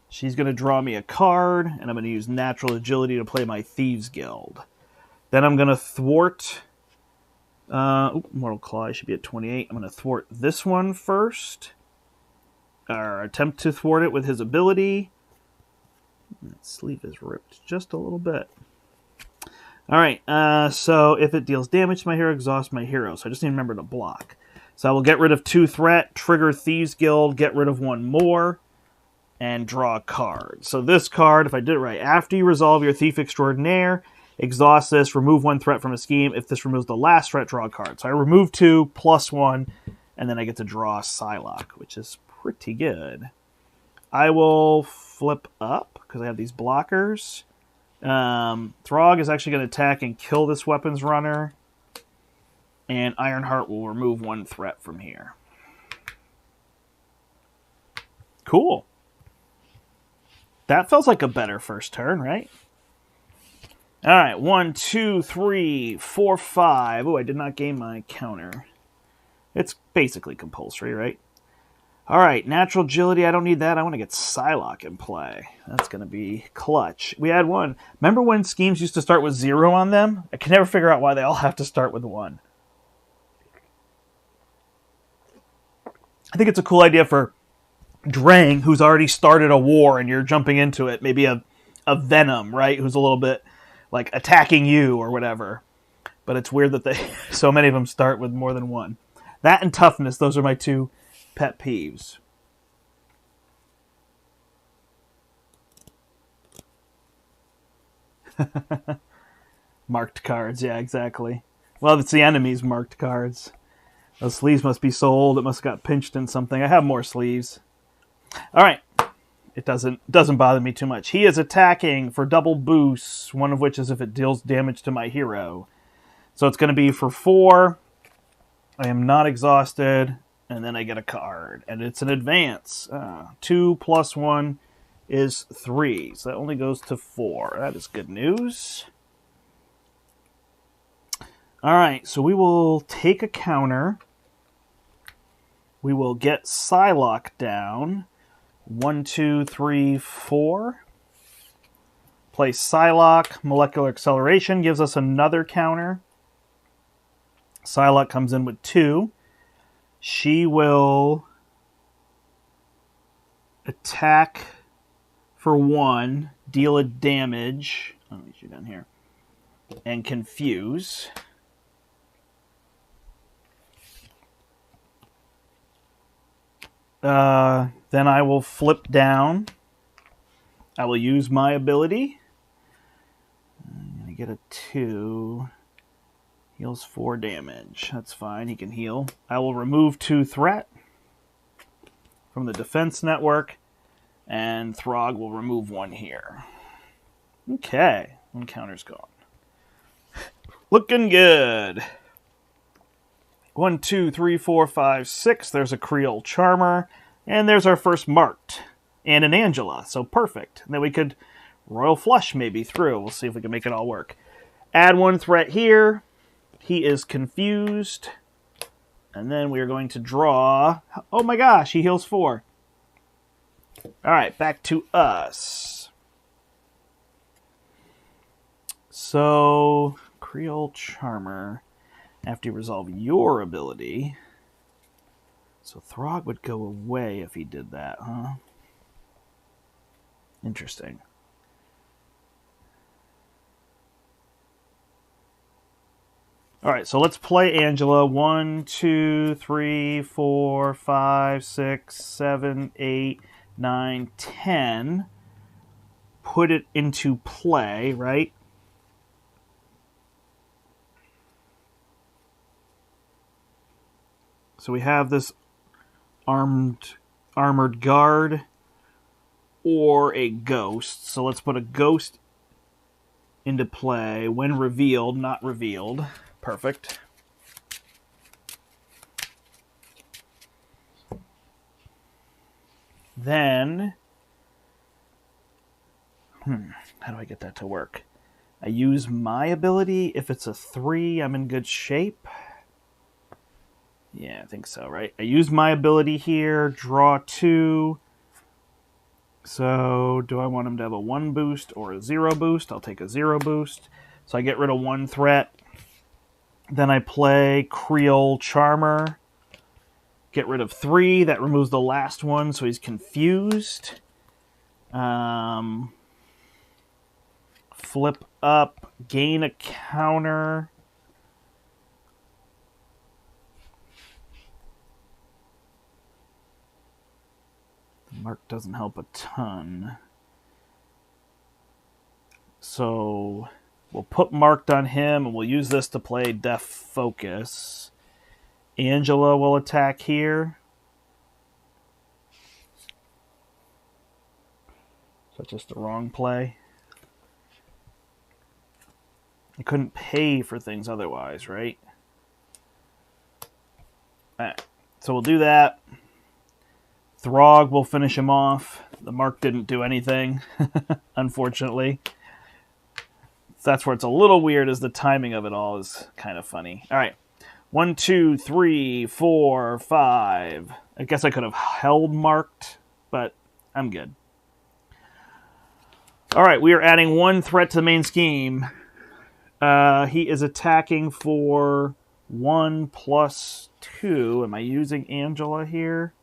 She's going to draw me a card, and I'm going to use Natural Agility to play my Thieves Guild. Then I'm going to thwart... Mortal Claw, I should be at 28. I'm going to thwart this one first. Or attempt to thwart it with his ability. That sleeve is ripped just a little bit. Alright, so if it deals damage to my hero, exhaust my hero. So I just need to remember to block. So I will get rid of 2 threat, trigger Thieves Guild, get rid of 1 more, and draw a card. So this card, if I did it right, after you resolve your Thief Extraordinaire, exhaust this, remove 1 threat from a scheme. If this removes the last threat, draw a card. So I remove 2, plus 1, and then I get to draw a Psylocke, which is pretty good. I will flip up, because I have these blockers. Throg is actually going to attack and kill this weapons runner. And Ironheart will remove 1 threat from here. Cool. That feels like a better first turn, right? All right, 1, 2, 3, 4, 5. Oh, I did not gain my counter. It's basically compulsory, right? All right, Natural Agility, I don't need that. I want to get Psylocke in play. That's going to be clutch. We had 1. Remember when schemes used to start with 0 on them? I can never figure out why they all have to start with 1. I think it's a cool idea for Drang, who's already started a war and you're jumping into it. Maybe a Venom, right? Who's a little bit like attacking you or whatever. But it's weird that so many of them start with more than 1. That and Toughness, those are my 2 pet peeves. Marked cards, yeah, exactly. Well, it's the enemy's marked cards. Those sleeves must be so old, it must have got pinched in something. I have more sleeves. All right. It doesn't bother me too much. He is attacking for double boosts, one of which is if it deals damage to my hero. So it's going to be for 4. I am not exhausted, and then I get a card. And it's an advance. 2 plus 1 is 3. So that only goes to 4. That is good news. All right, so we will take a counter. We will get Psylocke down. 1, 2, 3, 4. Play Psylocke. Molecular Acceleration gives us another counter. Psylocke comes in with 2. She will attack for 1, deal a damage. Let me shoot down here. And confuse. Then I will flip down. I will use my ability. I'm going to get a 2. Heals 4 damage. That's fine. He can heal. I will remove 2 threat from the defense network. And Throg will remove 1 here. Okay. 1 counter's gone. Looking good. 1, 2, 3, 4, 5, 6. There's a Creole Charmer. And there's our first marked. And an Angela. So perfect. And then we could Royal Flush maybe through. We'll see if we can make it all work. Add 1 threat here. He is confused. And then we are going to draw... Oh my gosh, he heals 4. All right, back to us. So, Creole Charmer, after you resolve your ability. So Throg would go away if he did that, huh? Interesting. All right, so let's play Angela. 1, 2, 3, 4, 5, 6, 7, 8, 9, 10. Put it into play, right? So we have this armored guard or a ghost. So let's put a ghost into play when revealed, not revealed. Perfect. Then, how do I get that to work? I use my ability. If it's a 3, I'm in good shape. Yeah, I think so, right? I use my ability here, draw 2. So, do I want him to have a 1 boost or a 0 boost? I'll take a 0 boost. So I get rid of 1 threat. Then I play Creole Charmer. Get rid of 3. That removes the last one, so he's confused. Flip up, gain a counter. The mark doesn't help a ton. So we'll put marked on him, and we'll use this to play Deaf Focus. Angela will attack here. So that's just the wrong play. I couldn't pay for things otherwise, right? Alright, so we'll do that. Throg will finish him off. The mark didn't do anything, unfortunately. So that's where it's a little weird, as the timing of it all is kind of funny. All right. 1, 2, 3, 4, 5. I guess I could have held marked, but I'm good. All right, we are adding 1 threat to the main scheme. He is attacking for 1 plus 2. Am I using Angela here?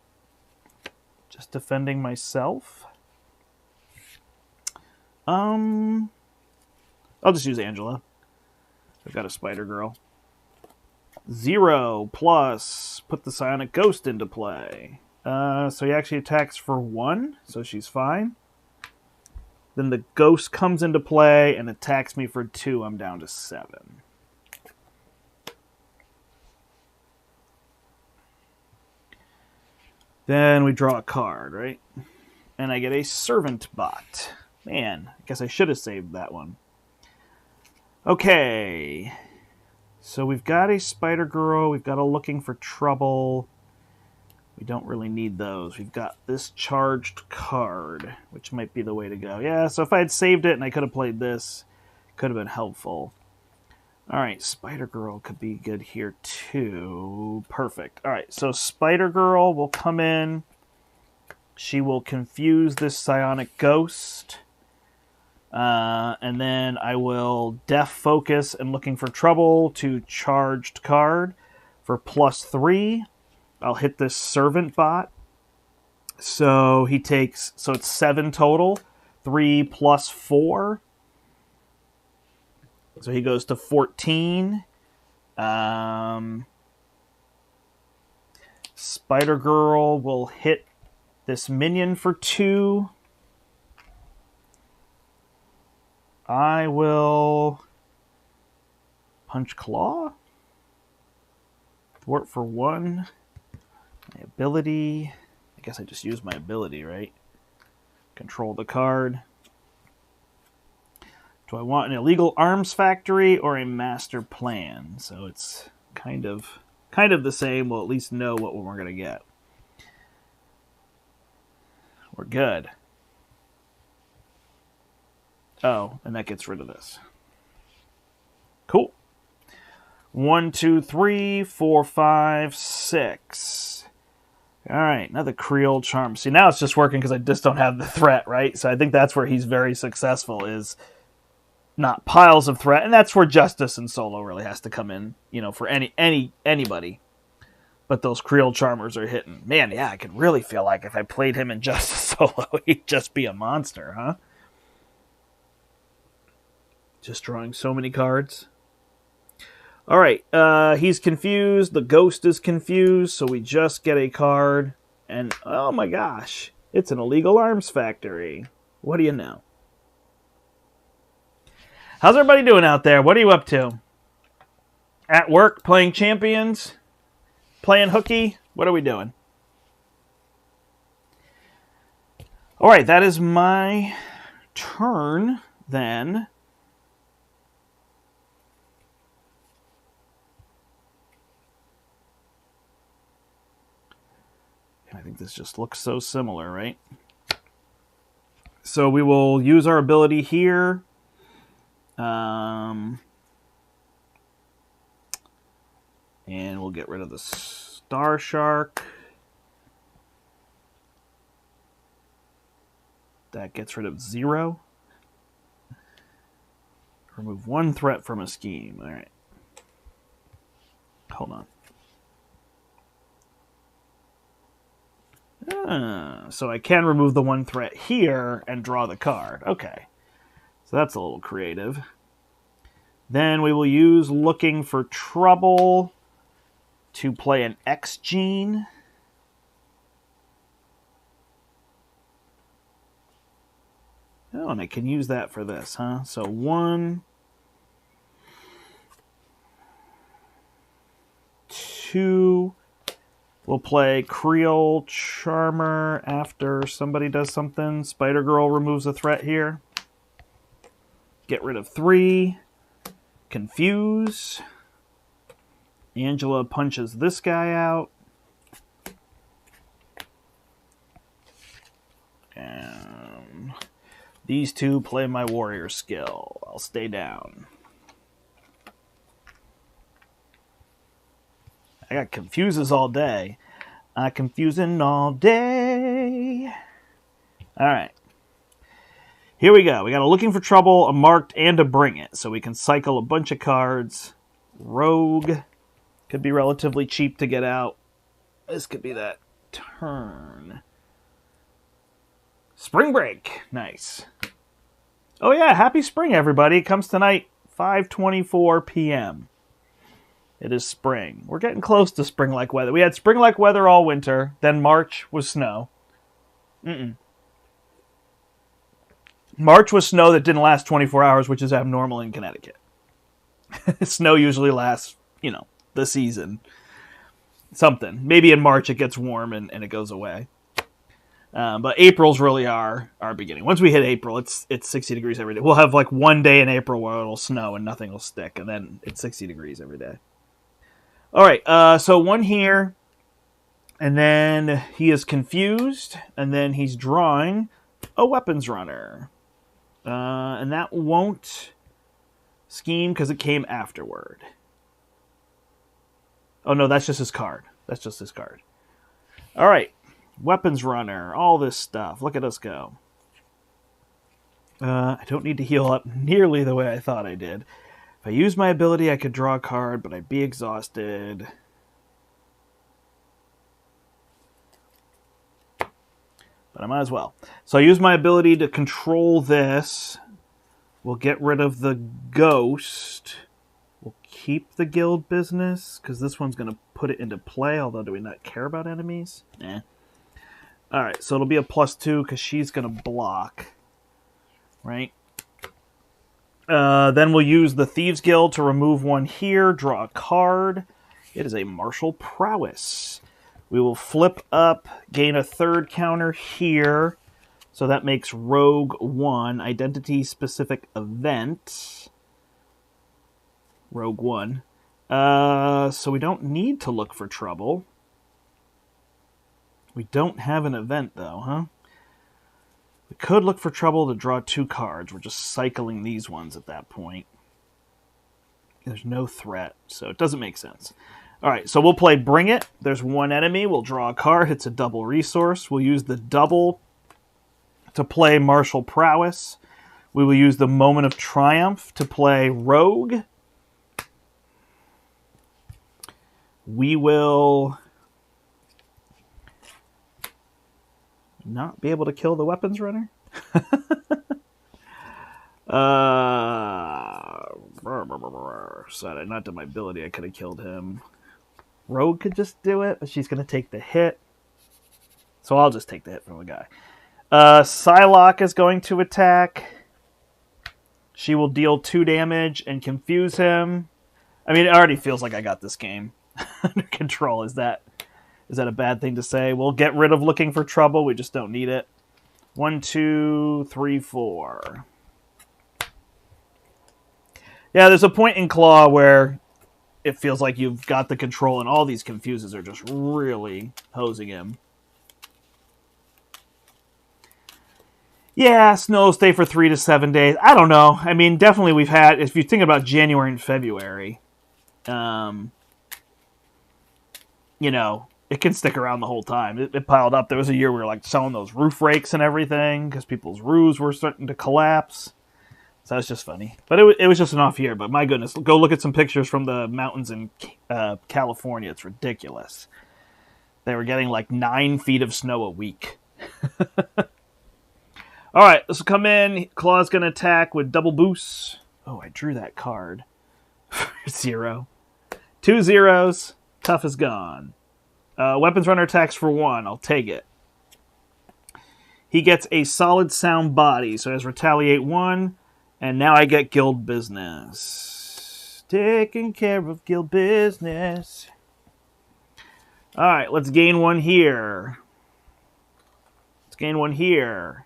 Just defending myself? I'll just use Angela. I've got a Spider Girl. 0 plus, put the Psionic Ghost into play. So he actually attacks for 1, so she's fine. Then the Ghost comes into play and attacks me for 2. I'm down to 7. Then we draw a card, right? And I get a Servant Bot. Man, I guess I should have saved that one. Okay. So we've got a Spider Girl. We've got a Looking for Trouble. We don't really need those. We've got this charged card, which might be the way to go. Yeah, so if I had saved it and I could have played this, it could have been helpful. All right, Spider Girl could be good here too. Perfect. All right, so Spider Girl will come in. She will confuse this Psionic Ghost. And then I will Deaf Focus and Looking for Trouble to charged card for +3. I'll hit this Servant Bot. So he takes, so it's 7 total. 3 plus 4. So he goes to 14. Spider Girl will hit this minion for 2. I will Punch Claw. Thwart for 1. My ability. I guess I just use my ability, right? Control the card. Do I want an illegal arms factory or a master plan? So it's kind of the same. We'll at least know what we're going to get. We're good. Oh, and that gets rid of this. Cool. 1, 2, 3, 4, 5, 6. All right, another Creole Charm. See, now it's just working because I just don't have the threat, right? So I think that's where he's very successful, is not piles of threat, and that's where Justice and Solo really has to come in, for anybody. But those Creole Charmers are hitting. Man, yeah, I could really feel like if I played him in Justice Solo, he'd just be a monster, huh? Just drawing so many cards. All right, he's confused. The ghost is confused, so we just get a card. And, oh my gosh, it's an illegal arms factory. What do you know? How's everybody doing out there? What are you up to? At work, playing Champions? Playing hooky? What are we doing? All right, that is my turn then. I think this just looks so similar, right? So we will use our ability here. And we'll get rid of the Star Shark. That gets rid of 0. Remove 1 threat from a scheme. All right. Hold on. So I can remove the 1 threat here and draw the card. Okay. So that's a little creative. Then we will use Looking for Trouble to play an X gene. Oh, and I can use that for this, huh? So 1, 2. We'll play Creole Charmer after somebody does something. Spider Girl removes a threat here. Get rid of 3. Confuse. Angela punches this guy out. And these 2 play my warrior skill. I'll stay down. I got confuses all day. I'm confusing all day. All right. Here we go. We got a Looking for Trouble, a Marked, and a Bring It. So we can cycle a bunch of cards. Rogue could be relatively cheap to get out. This could be that turn. Spring Break. Nice. Oh yeah, happy spring, everybody. It comes tonight, 5:24 p.m. It is spring. We're getting close to spring-like weather. We had spring-like weather all winter. Then March was snow. March was snow that didn't last 24 hours, which is abnormal in Connecticut. Snow usually lasts, the season. Something. Maybe in March it gets warm and it goes away. But April's really our beginning. Once we hit April, it's 60 degrees every day. We'll have like one day in April where it'll snow and nothing will stick, and then it's 60 degrees every day. All right, so 1 here, and then he is confused, and then he's drawing a weapons runner. And that won't scheme because it came afterward. Oh, no, that's just his card. That's just his card. All right, weapons runner, all this stuff. Look at us go. I don't need to heal up nearly the way I thought I did. If I use my ability, I could draw a card, but I'd be exhausted. But I might as well. So I use my ability to control this. We'll get rid of the ghost. We'll keep the guild business, because this one's going to put it into play, although do we not care about enemies? Nah. Alright, so it'll be a +2, because she's going to block. Right? Then we'll use the Thieves Guild to remove 1 here, draw a card. It is a Martial Prowess. We will flip up, gain a 3rd counter here. So that makes Rogue 1, Identity-Specific Event. Rogue 1. So we don't need to look for trouble. We don't have an event, though, huh? We could look for trouble to draw 2 cards. We're just cycling these ones at that point. There's no threat, so it doesn't make sense. All right, so we'll play Bring It. There's one enemy. We'll draw a card. It's a double resource. We'll use the double to play Martial Prowess. We will use the Moment of Triumph to play Rogue. We will not be able to kill the Weapons Runner. Sorry, not to my ability. I could have killed him. Rogue could just do it, but she's going to take the hit. So I'll just take the hit from the guy. Psylocke is going to attack. She will deal 2 damage and confuse him. I mean, it already feels like I got this game under control. Is that a bad thing to say? We'll get rid of Looking for Trouble. We just don't need it. 1, 2, 3, 4. Yeah, there's a point in Claw where it feels like you've got the control and all these confuses are just really hosing him. Yeah, snow will stay for 3 to 7 days. I don't know. I mean, definitely we've had, if you think about January and February, you know, it can stick around the whole time. It piled up. There was a year we were like selling those roof rakes and everything because people's roofs were starting to collapse. So that's just funny. But it was just an off year. But my goodness, go look at some pictures from the mountains in California. It's ridiculous. They were getting like 9 feet of snow a week. All right, this will come in. Claw's going to attack with double boosts. Oh, I drew that card. 0. 2 zeros. Tough is gone. Weapons Runner attacks for 1. I'll take it. He gets a solid sound body, so he has Retaliate 1. And now I get Guild Business. Taking care of Guild Business. All right, let's gain 1 here. Let's gain 1 here.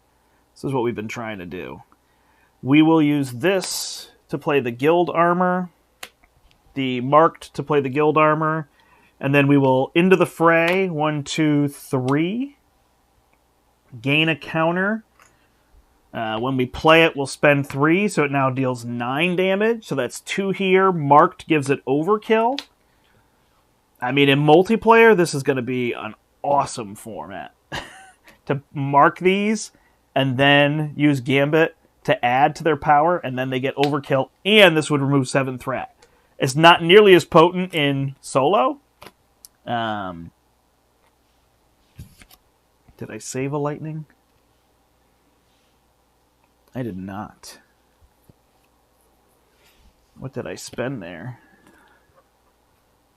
This is what we've been trying to do. We will use this to play the Guild Armor. The Marked to play the Guild Armor. And then we will into the fray. 1, 2, 3. Gain a counter. When we play it, we'll spend 3, so it now deals 9 damage. So that's 2 here. Marked gives it overkill. I mean, in multiplayer, this is going to be an awesome format. To mark these and then use Gambit to add to their power, and then they get overkill, and this would remove 7 threat. It's not nearly as potent in solo. Did I save a lightning? I did not. What did I spend there?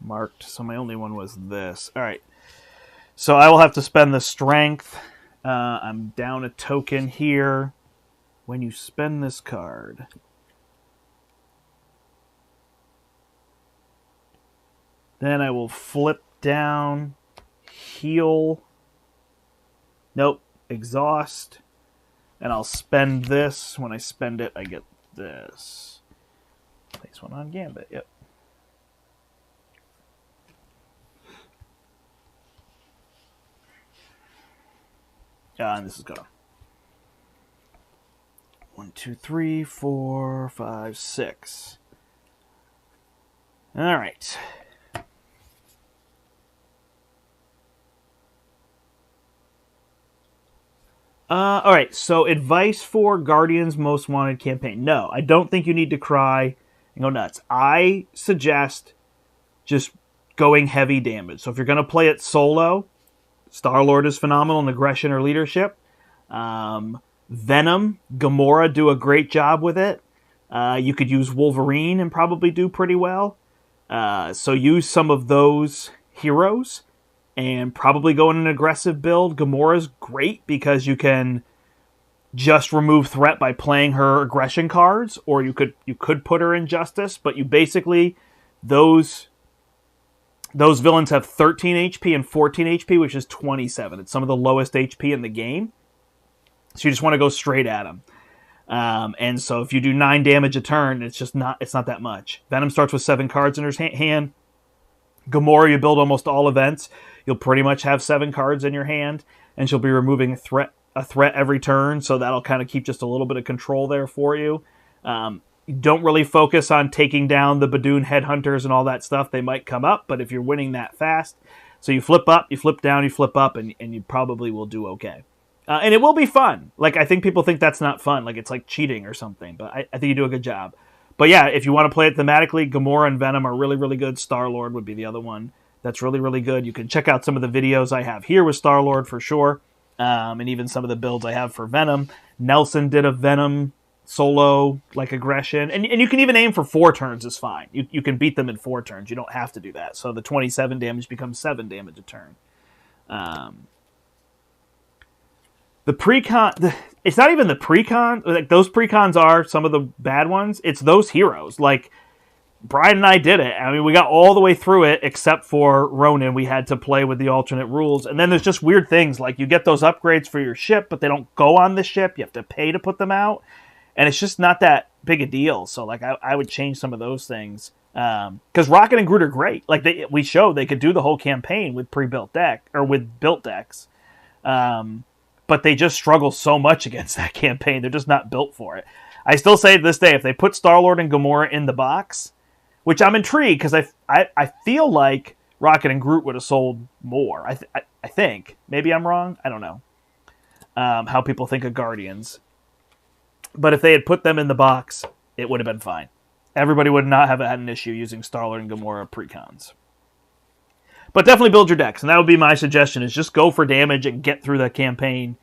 Marked. So my only one was this. All right. So I will have to spend the strength. I'm down a token here. When you spend this card, then I will flip down, heal. Nope. Exhaust. And I'll spend this. When I spend it, I get this. Place 1 on Gambit. Yep. And this is gone. 1, 2, 3, 4, 5, 6. All right. All right, so advice for Guardian's Most Wanted campaign. No, I don't think you need to cry and go nuts. I suggest just going heavy damage. So if you're going to play it solo, Star-Lord is phenomenal in aggression or leadership. Venom, Gamora do a great job with it. You could use Wolverine and probably do pretty well. So use some of those heroes and probably go in an aggressive build. Gamora's great because you can just remove threat by playing her aggression cards, or you could put her in Justice, but you basically, those villains have 13 HP and 14 HP, which is 27. It's some of the lowest HP in the game. So you just want to go straight at them. And so if you do 9 damage a turn, it's not that much. Venom starts with 7 cards in her hand. Gamora, you build almost all events. You'll pretty much have 7 cards in your hand, and she'll be removing a threat every turn, so that'll kind of keep just a little bit of control there for you. don't really focus on taking down the Badoon headhunters and all that stuff. They might come up, but if you're winning that fast, so you flip up, you flip down, you flip up, and you probably will do okay. And it will be fun. Like, I think people think that's not fun. Like, it's like cheating or something, but I think you do a good job. But yeah, if you want to play it thematically, Gamora and Venom are really, really good. Star-Lord would be the other one. That's really, really good. You can check out some of the videos I have here with Star-Lord for sure. And even some of the builds I have for Venom. Nelson did a Venom solo, like, aggression. And you can even aim for 4 turns is fine. You can beat them in 4 turns. You don't have to do that. So the 27 damage becomes 7 damage a turn. The precon... It's not even the precon. Like, those precons are some of the bad ones. It's those heroes. Like, Brian and I did it. I mean, we got all the way through it, except for Ronin. We had to play with the alternate rules. And then there's just weird things. Like, you get those upgrades for your ship, but they don't go on the ship. You have to pay to put them out. And it's just not that big a deal. So, like, I would change some of those things. Because Rocket and Groot are great. Like, we showed they could do the whole campaign with pre-built deck, or with built decks. But they just struggle so much against that campaign. They're just not built for it. I still say to this day, if they put Star-Lord and Gamora in the box, which I'm intrigued, because I feel like Rocket and Groot would have sold more. I think. Maybe I'm wrong. I don't know how people think of Guardians. But if they had put them in the box, it would have been fine. Everybody would not have had an issue using Star-Lord and Gamora precons. But definitely build your decks, and that would be my suggestion, is just go for damage and get through the campaign.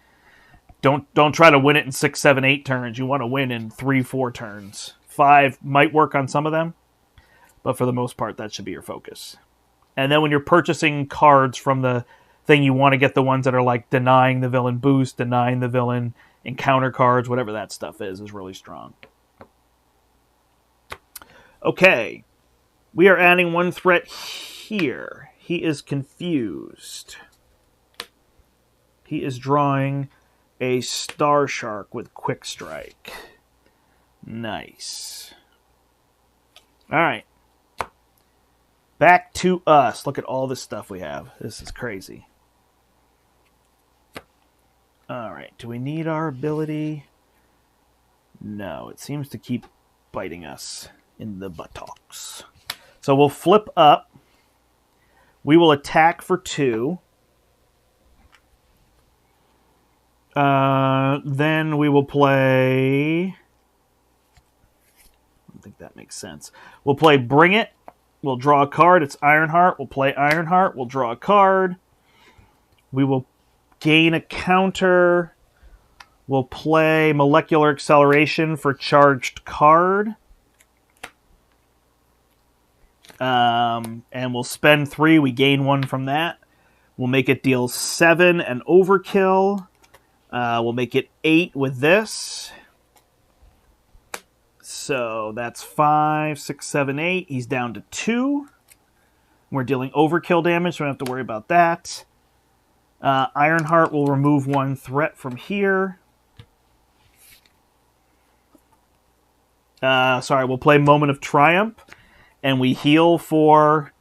Don't try to win it in 6, 7, 8 turns. You want to win in 3, 4 turns. 5 might work on some of them, but for the most part, that should be your focus. And then when you're purchasing cards from the thing, you want to get the ones that are like denying the villain boost, denying the villain encounter cards, whatever that stuff is really strong. Okay. We are adding 1 threat here. He is confused. He is drawing a Star Shark with Quick Strike. Nice. All right. Back to us. Look at all this stuff we have. This is crazy. All right. Do we need our ability? No. It seems to keep biting us in the buttocks. So we'll flip up. We will attack for 2. Then we will play... I don't think that makes sense. We'll play Bring It. We'll draw a card. It's Ironheart. We'll play Ironheart. We'll draw a card. We will gain a counter. We'll play Molecular Acceleration for charged card. And we'll spend 3. We gain 1 from that. We'll make it deal 7 and overkill. We'll make it 8 with this. So that's 5, 6, 7, 8. He's down to 2. We're dealing overkill damage, so we don't have to worry about that. Ironheart will remove 1 threat from here. We'll play Moment of Triumph. And we heal for,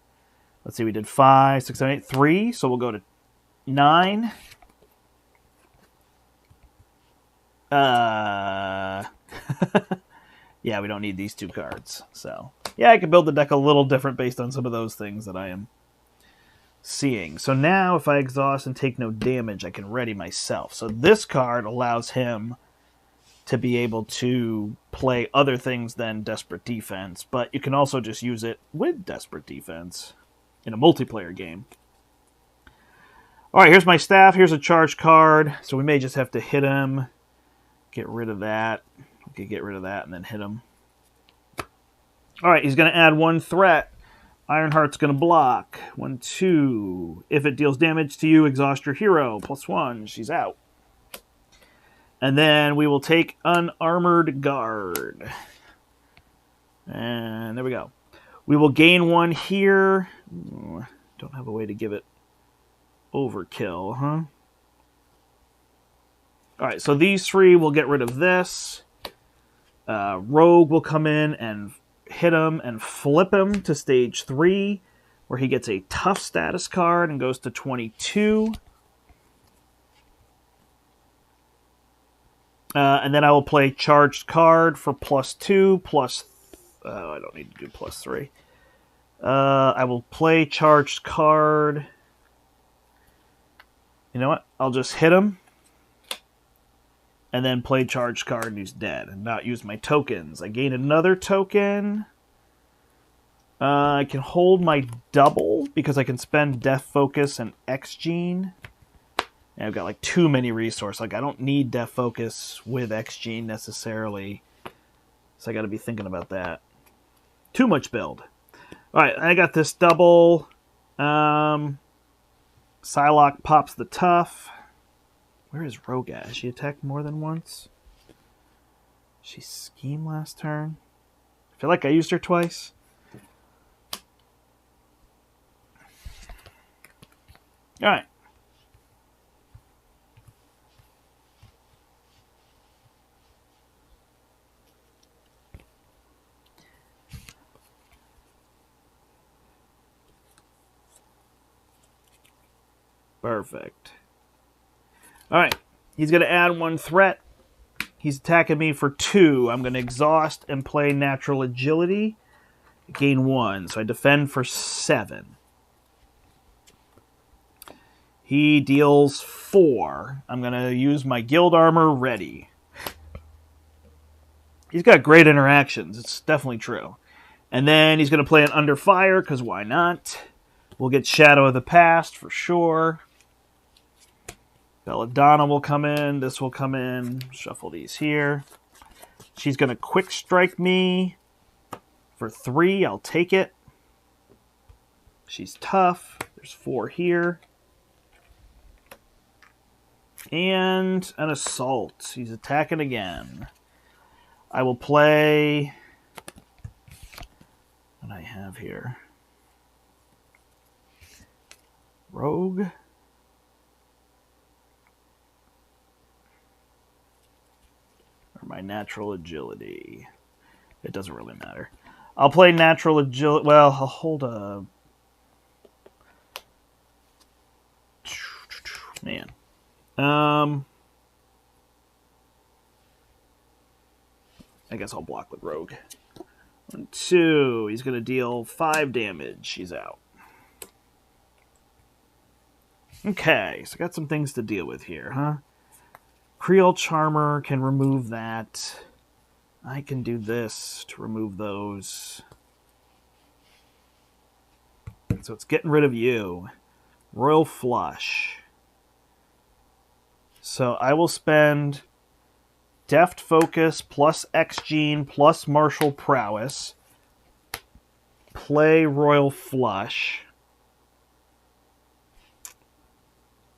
let's see, we did 5, 6, 7, 8, 3. So we'll go to 9. Yeah, we don't need these 2 cards. So, yeah, I can build the deck a little different based on some of those things that I am seeing. So now, if I exhaust and take no damage, I can ready myself. So this card allows him to be able to play other things than Desperate Defense, but you can also just use it with Desperate Defense in a multiplayer game. All right, here's my staff. Here's a charged card, so we may just have to hit him, get rid of that. We could get rid of that and then hit him. All right, he's going to add 1 threat. Ironheart's going to block. 1, 2. If it deals damage to you, exhaust your hero. +1. She's out. And then we will take Unarmored Guard. And there we go. We will gain 1 here. Don't have a way to give it overkill, huh? All right, so these 3 will get rid of this. Rogue will come in and hit him and flip him to stage 3, where he gets a tough status card and goes to 22. And then I will play charged card for +2, plus... I don't need to do +3. I will play charged card. You know what? I'll just hit him. And then play charged card and he's dead. And not use my tokens. I gain another token. I can hold my double because I can spend Death Focus and X Gene. And I've got like too many resources. Like I don't need Death Focus with X Gene necessarily. So I got to be thinking about that. Too much build. Alright, I got this double. Psylocke pops the tough. Where is Rogue at? Has she attacked more than once? She schemed last turn. I feel like I used her twice. Alright. Perfect. Alright. He's going to add 1 threat. He's attacking me for 2. I'm going to exhaust and play natural agility. Gain 1. So I defend for 7. He deals 4. I'm going to use my guild armor ready. He's got great interactions. It's definitely true. And then he's going to play an Under Fire, because why not? We'll get Shadow of the Past for sure. Belladonna will come in. This will come in. Shuffle these here. She's going to quick strike me for 3. I'll take it. She's tough. There's 4 here. And an assault. He's attacking again. I will play... what I have here. Rogue. Or my natural agility. It doesn't really matter. I'll play natural agility. Well, I'll hold a... man. I guess I'll block with Rogue. 1, 2. He's going to deal 5 damage. He's out. Okay, so I got some things to deal with here, huh? Creole Charmer can remove that. I can do this to remove those. So it's getting rid of you. Royal Flush. So I will spend Deft Focus plus X Gene plus Martial Prowess. Play Royal Flush.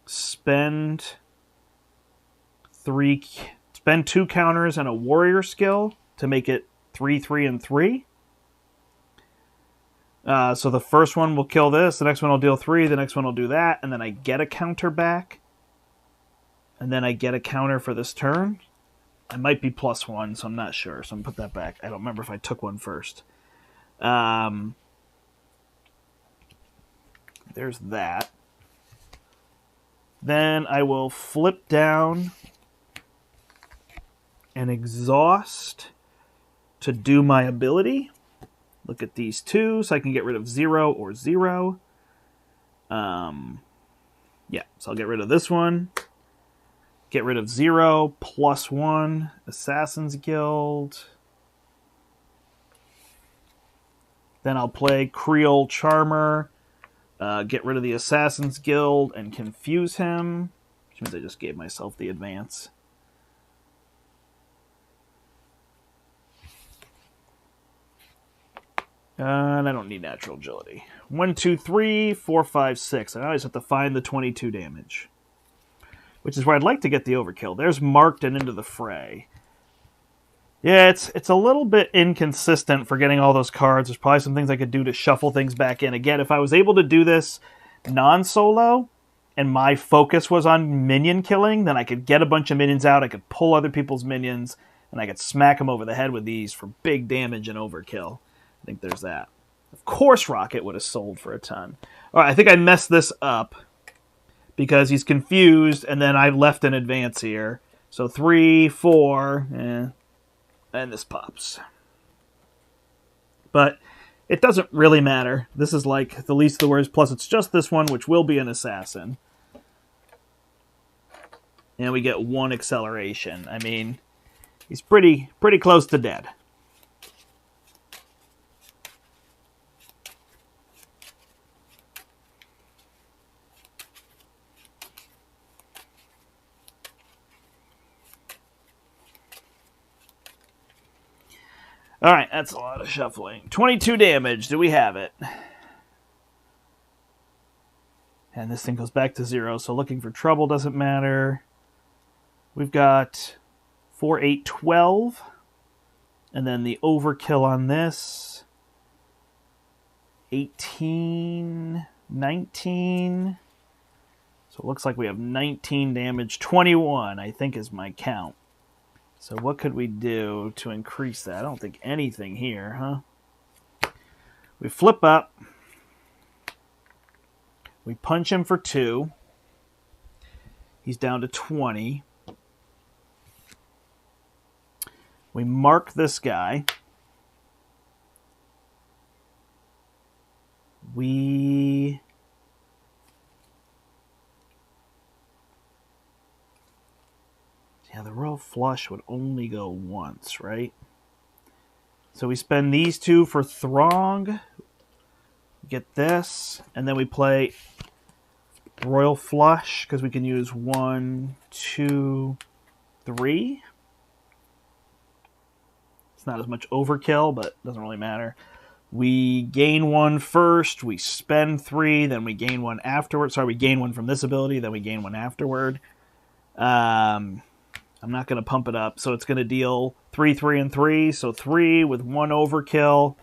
Spend 2 counters and a warrior skill to make it 3, 3, and 3. So the first one will kill this, the next one will deal 3, the next one will do that, and then I get a counter back. And then I get a counter for this turn. I might be +1, so I'm not sure. So I'm going to put that back. I don't remember if I took one first. There's that. Then I will flip down and exhaust to do my ability. Look at these 2, so I can get rid of 0 or 0. Yeah, so I'll get rid of this one. Get rid of 0, +1, Assassin's Guild. Then I'll play Creole Charmer. Get rid of the Assassin's Guild and confuse him. Which means I just gave myself the advance. And I don't need natural agility. 1, 2, 3, 4, 5, 6. I always have to find the 22 damage. Which is where I'd like to get the overkill. There's Marked and Into the Fray. Yeah, it's a little bit inconsistent for getting all those cards. There's probably some things I could do to shuffle things back in. Again, if I was able to do this non-solo, and my focus was on minion killing, then I could get a bunch of minions out, I could pull other people's minions, and I could smack them over the head with these for big damage and overkill. I think there's that. Of course Rocket would have sold for a ton. Alright, I think I messed this up because he's confused, and then I left an advance here. So 3, 4, and this pops. But it doesn't really matter. This is like the least of the worries. Plus, it's just this one, which will be an assassin. And we get 1 acceleration. I mean, he's pretty close to dead. All right, that's a lot of shuffling. 22 damage. Do we have it? And this thing goes back to 0, so looking for trouble doesn't matter. We've got 4, 8, 12. And then the overkill on this. 18, 19. So it looks like we have 19 damage. 21, I think, is my count. So what could we do to increase that? I don't think anything here, huh? We flip up. We punch him for 2. He's down to 20. We mark this guy. Yeah, the royal flush would only go once, right? So we spend these 2 for Throg. Get this. And then we play royal flush because we can use 1, 2, 3. It's not as much overkill, but it doesn't really matter. We gain 1 first. We spend 3. Then we gain 1 afterward. Sorry, we gain 1 from this ability. Then we gain 1 afterward. I'm not going to pump it up, so it's going to deal 3, 3, and 3. So 3 with 1 overkill.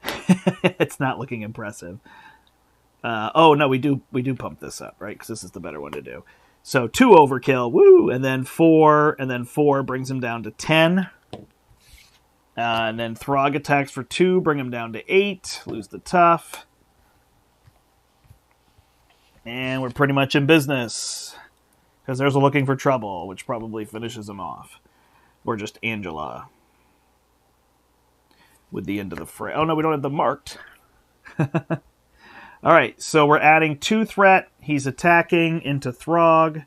It's not looking impressive. Oh, no, we do pump this up, right? Because this is the better one to do. So 2 overkill, woo! And then 4, brings him down to 10. And then Throg attacks for 2, bring him down to 8. Lose the tough. And we're pretty much in business. Because there's a looking for trouble, which probably finishes him off. Or just Angela. With the end of the fray. Oh, no, we don't have them marked. Alright, so we're adding 2 threat. He's attacking into Throg.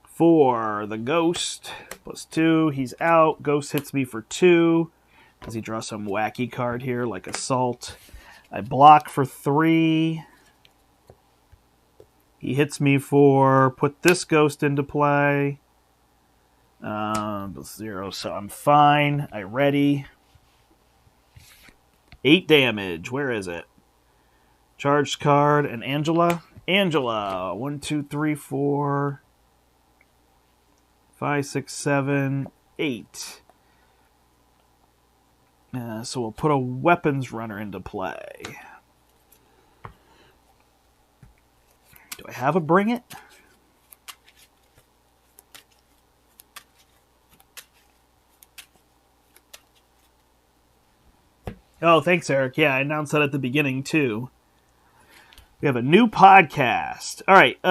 For the Ghost. Plus 2. He's out. Ghost hits me for 2. Does he draw some wacky card here, like Assault? I block for 3. He hits me for put this Ghost into play. 0, so I'm fine. I ready. 8 damage. Where is it? Charged card and Angela. Angela. 1, 2, 3, 4, 5, 6, 7, 8. So we'll put a weapons runner into play. Do I have a bring it? Oh, thanks, Eric. Yeah, I announced that at the beginning, too. We have a new podcast. All right. So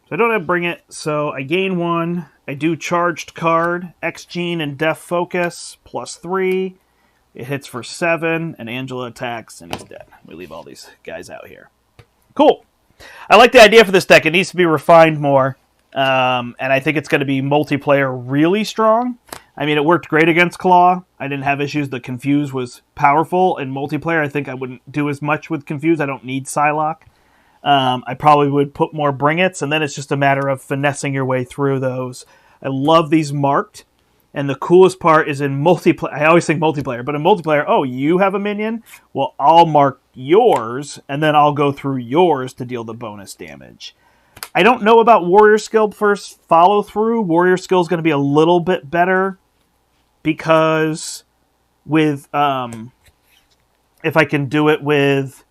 I don't have bring it, so I gain 1. I do charged card, X-Gene and Death Focus, plus 3. It hits for 7, and Angela attacks, and he's dead. We leave all these guys out here. Cool. I like the idea for this deck. It needs to be refined more, and I think it's going to be multiplayer really strong. I mean, it worked great against Claw. I didn't have issues. The Confuse was powerful. In multiplayer, I think I wouldn't do as much with Confuse. I don't need Psylocke. I probably would put more Bring It's, and then it's just a matter of finessing your way through those. I love these marked. And the coolest part is in multiplayer. I always think multiplayer, but in multiplayer, oh, you have a minion? Well, I'll mark yours, and then I'll go through yours to deal the bonus damage. I don't know about Warrior Skill first follow-through. Warrior Skill is going to be a little bit better because with, if I can do it with,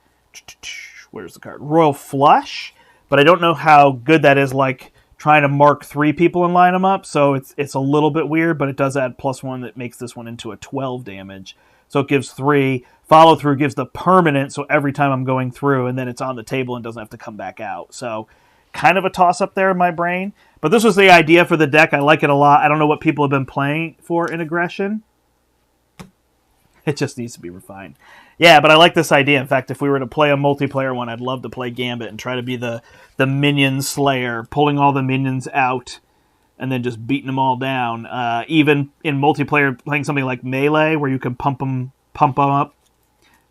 where's the card? Royal Flush, but I don't know how good that is, like, trying to mark 3 people and line them up, so it's a little bit weird, but it does add +1 that makes this one into a 12 damage. so it gives 3. Follow through gives the permanent, so every time I'm going through, and then it's on the table and doesn't have to come back out. So kind of a toss-up there in my brain. But this was the idea for the deck. I like it a lot. I don't know what people have been playing for in Aggression. It just needs to be refined. Yeah, but I like this idea. In fact, if we were to play a multiplayer one, I'd love to play Gambit and try to be the minion slayer, pulling all the minions out and then just beating them all down. Even in multiplayer, playing something like Melee, where you can pump them up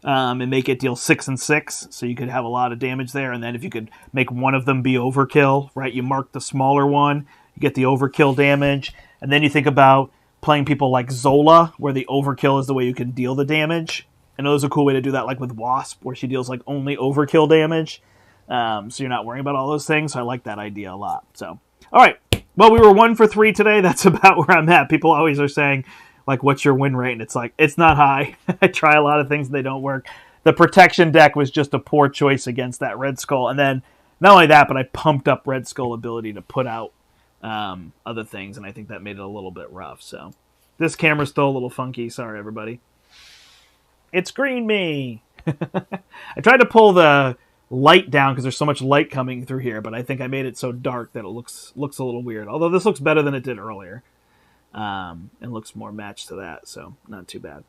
and make it deal 6 and 6, so you could have a lot of damage there. And then if you could make one of them be overkill, right? You mark the smaller one, you get the overkill damage, and then you think about playing people like Zola, where the overkill is the way you can deal the damage. I know there's a cool way to do that, like with Wasp, where she deals like only overkill damage, so you're not worrying about all those things. So I like that idea a lot. So, all right. Well, we were 1 for 3 today. That's about where I'm at. People always are saying, like, what's your win rate? And it's like, it's not high. I try a lot of things and they don't work. The protection deck was just a poor choice against that Red Skull. And then, not only that, but I pumped up Red Skull ability to put out other things, and I think that made it a little bit rough. So, this camera's still a little funky. Sorry, everybody. It's green me. I tried to pull the light down because there's so much light coming through here, but I think I made it so dark that it looks a little weird. Although this looks better than it did earlier. And looks more matched to that, so not too bad.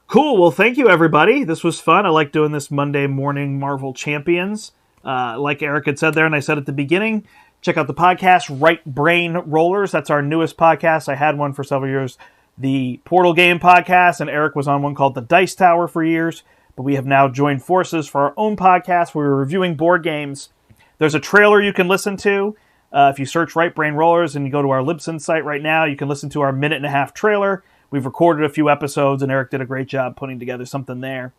Cool, well, thank you, everybody. This was fun. I like doing this Monday morning Marvel Champions. Like Eric had said there, and I said at the beginning, check out the podcast, Right Brain Rollers. That's our newest podcast. I had one for several years, the Portal Game podcast, and Eric was on one called The Dice Tower for years. But we have now joined forces for our own podcast where we're reviewing board games. There's a trailer you can listen to. If you search Right Brain Rollers and you go to our Libsyn site right now, you can listen to our 1.5-minute trailer. We've recorded a few episodes, and Eric did a great job putting together something there.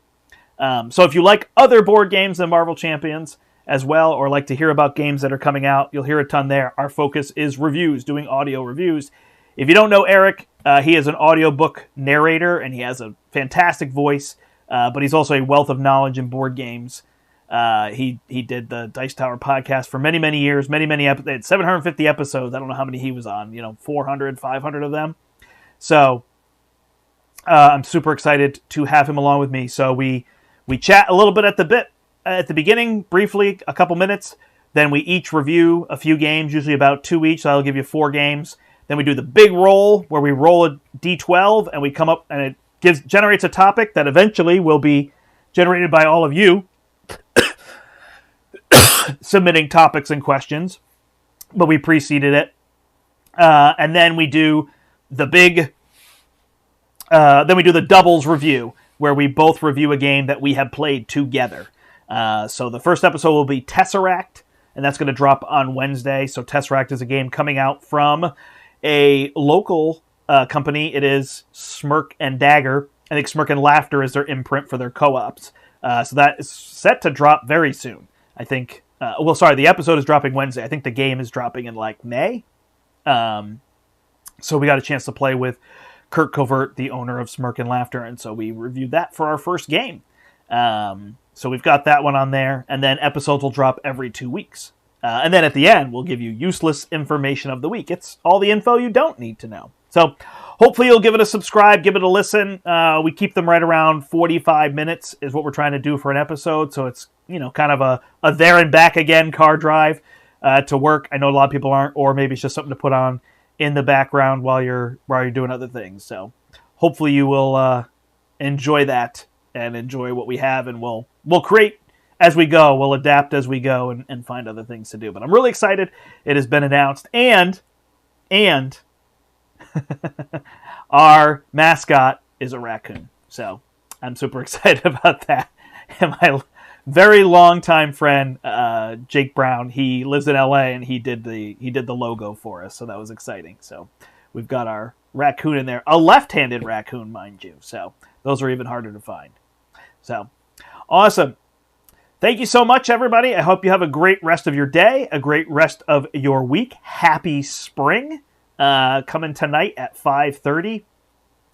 So if you like other board games than Marvel Champions as well, or like to hear about games that are coming out, you'll hear a ton there. Our focus is reviews, doing audio reviews. If you don't know Eric, he is an audiobook narrator, and he has a fantastic voice, but he's also a wealth of knowledge in board games. He did the Dice Tower podcast for many, many years, many episodes, 750 episodes. I don't know how many he was on, 400, 500 of them. So I'm super excited to have him along with me. So we chat a little bit at the beginning, briefly, a couple minutes. Then we each review a few games, usually about 2 each. So I'll give you 4 games. Then we do the big roll, where we roll a D12 and we come up and it generates a topic that eventually will be generated by all of you submitting topics and questions, but we preceded it. And then we do the doubles review, where we both review a game that we have played together. So the first episode will be Tesseract, and that's going to drop on Wednesday. So Tesseract is a game coming out from a local company. It is Smirk and Dagger. I think Smirk and Laughter is their imprint for their co-ops. So that is set to drop very soon. I think, the episode is dropping Wednesday. I think the game is dropping in May. So we got a chance to play with Kurt Covert, the owner of Smirk and Laughter, and so we reviewed that for our first game. So we've got that one on there, and then episodes will drop every 2 weeks. And then at the end, we'll give you useless information of the week. It's all the info you don't need to know. So hopefully you'll give it a subscribe, give it a listen. We keep them right around 45 minutes is what we're trying to do for an episode. So it's, kind of a there and back again car drive to work. I know a lot of people aren't, or maybe it's just something to put on in the background while you're doing other things. So hopefully you will enjoy that and enjoy what we have, and we'll create as we go. We'll adapt as we go and find other things to do. But I'm really excited. It has been announced, and our mascot is a raccoon. So I'm super excited about that. And my very long-time friend, Jake Brown, he lives in LA, and he did the logo for us. So that was exciting. So we've got our raccoon in there, a left-handed raccoon, mind you. So those are even harder to find. So awesome. Thank you so much, everybody. I hope you have a great rest of your day, a great rest of your week. Happy spring. Coming tonight at 5:30.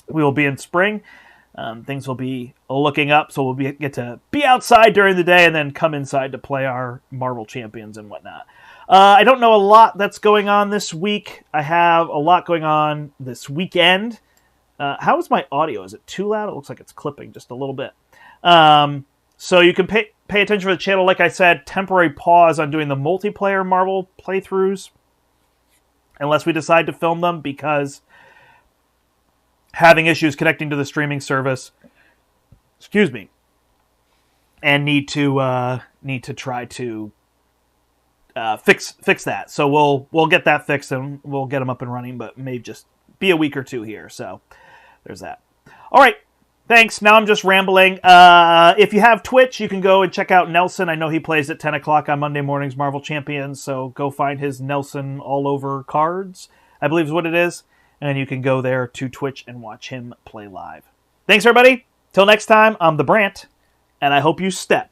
We will be in spring. Things will be looking up, so we'll get to be outside during the day and then come inside to play our Marvel Champions and whatnot. I don't know a lot that's going on this week. I have a lot going on this weekend. How is my audio? Is it too loud? It looks like it's clipping just a little bit. So you can pay attention to the channel. Like I said, temporary pause on doing the multiplayer Marvel playthroughs, unless we decide to film them, because having issues connecting to the streaming service. Excuse me. And need to try to fix that. So we'll get that fixed and we'll get them up and running, but may just be a week or two here. So there's that. All right. Thanks. Now I'm just rambling. If you have Twitch, you can go and check out Nelson. I know he plays at 10 o'clock on Monday mornings, Marvel Champions. So go find his Nelson All Over Cards, I believe is what it is. And you can go there to Twitch and watch him play live. Thanks, everybody. Till next time, I'm the Brandt, and I hope you step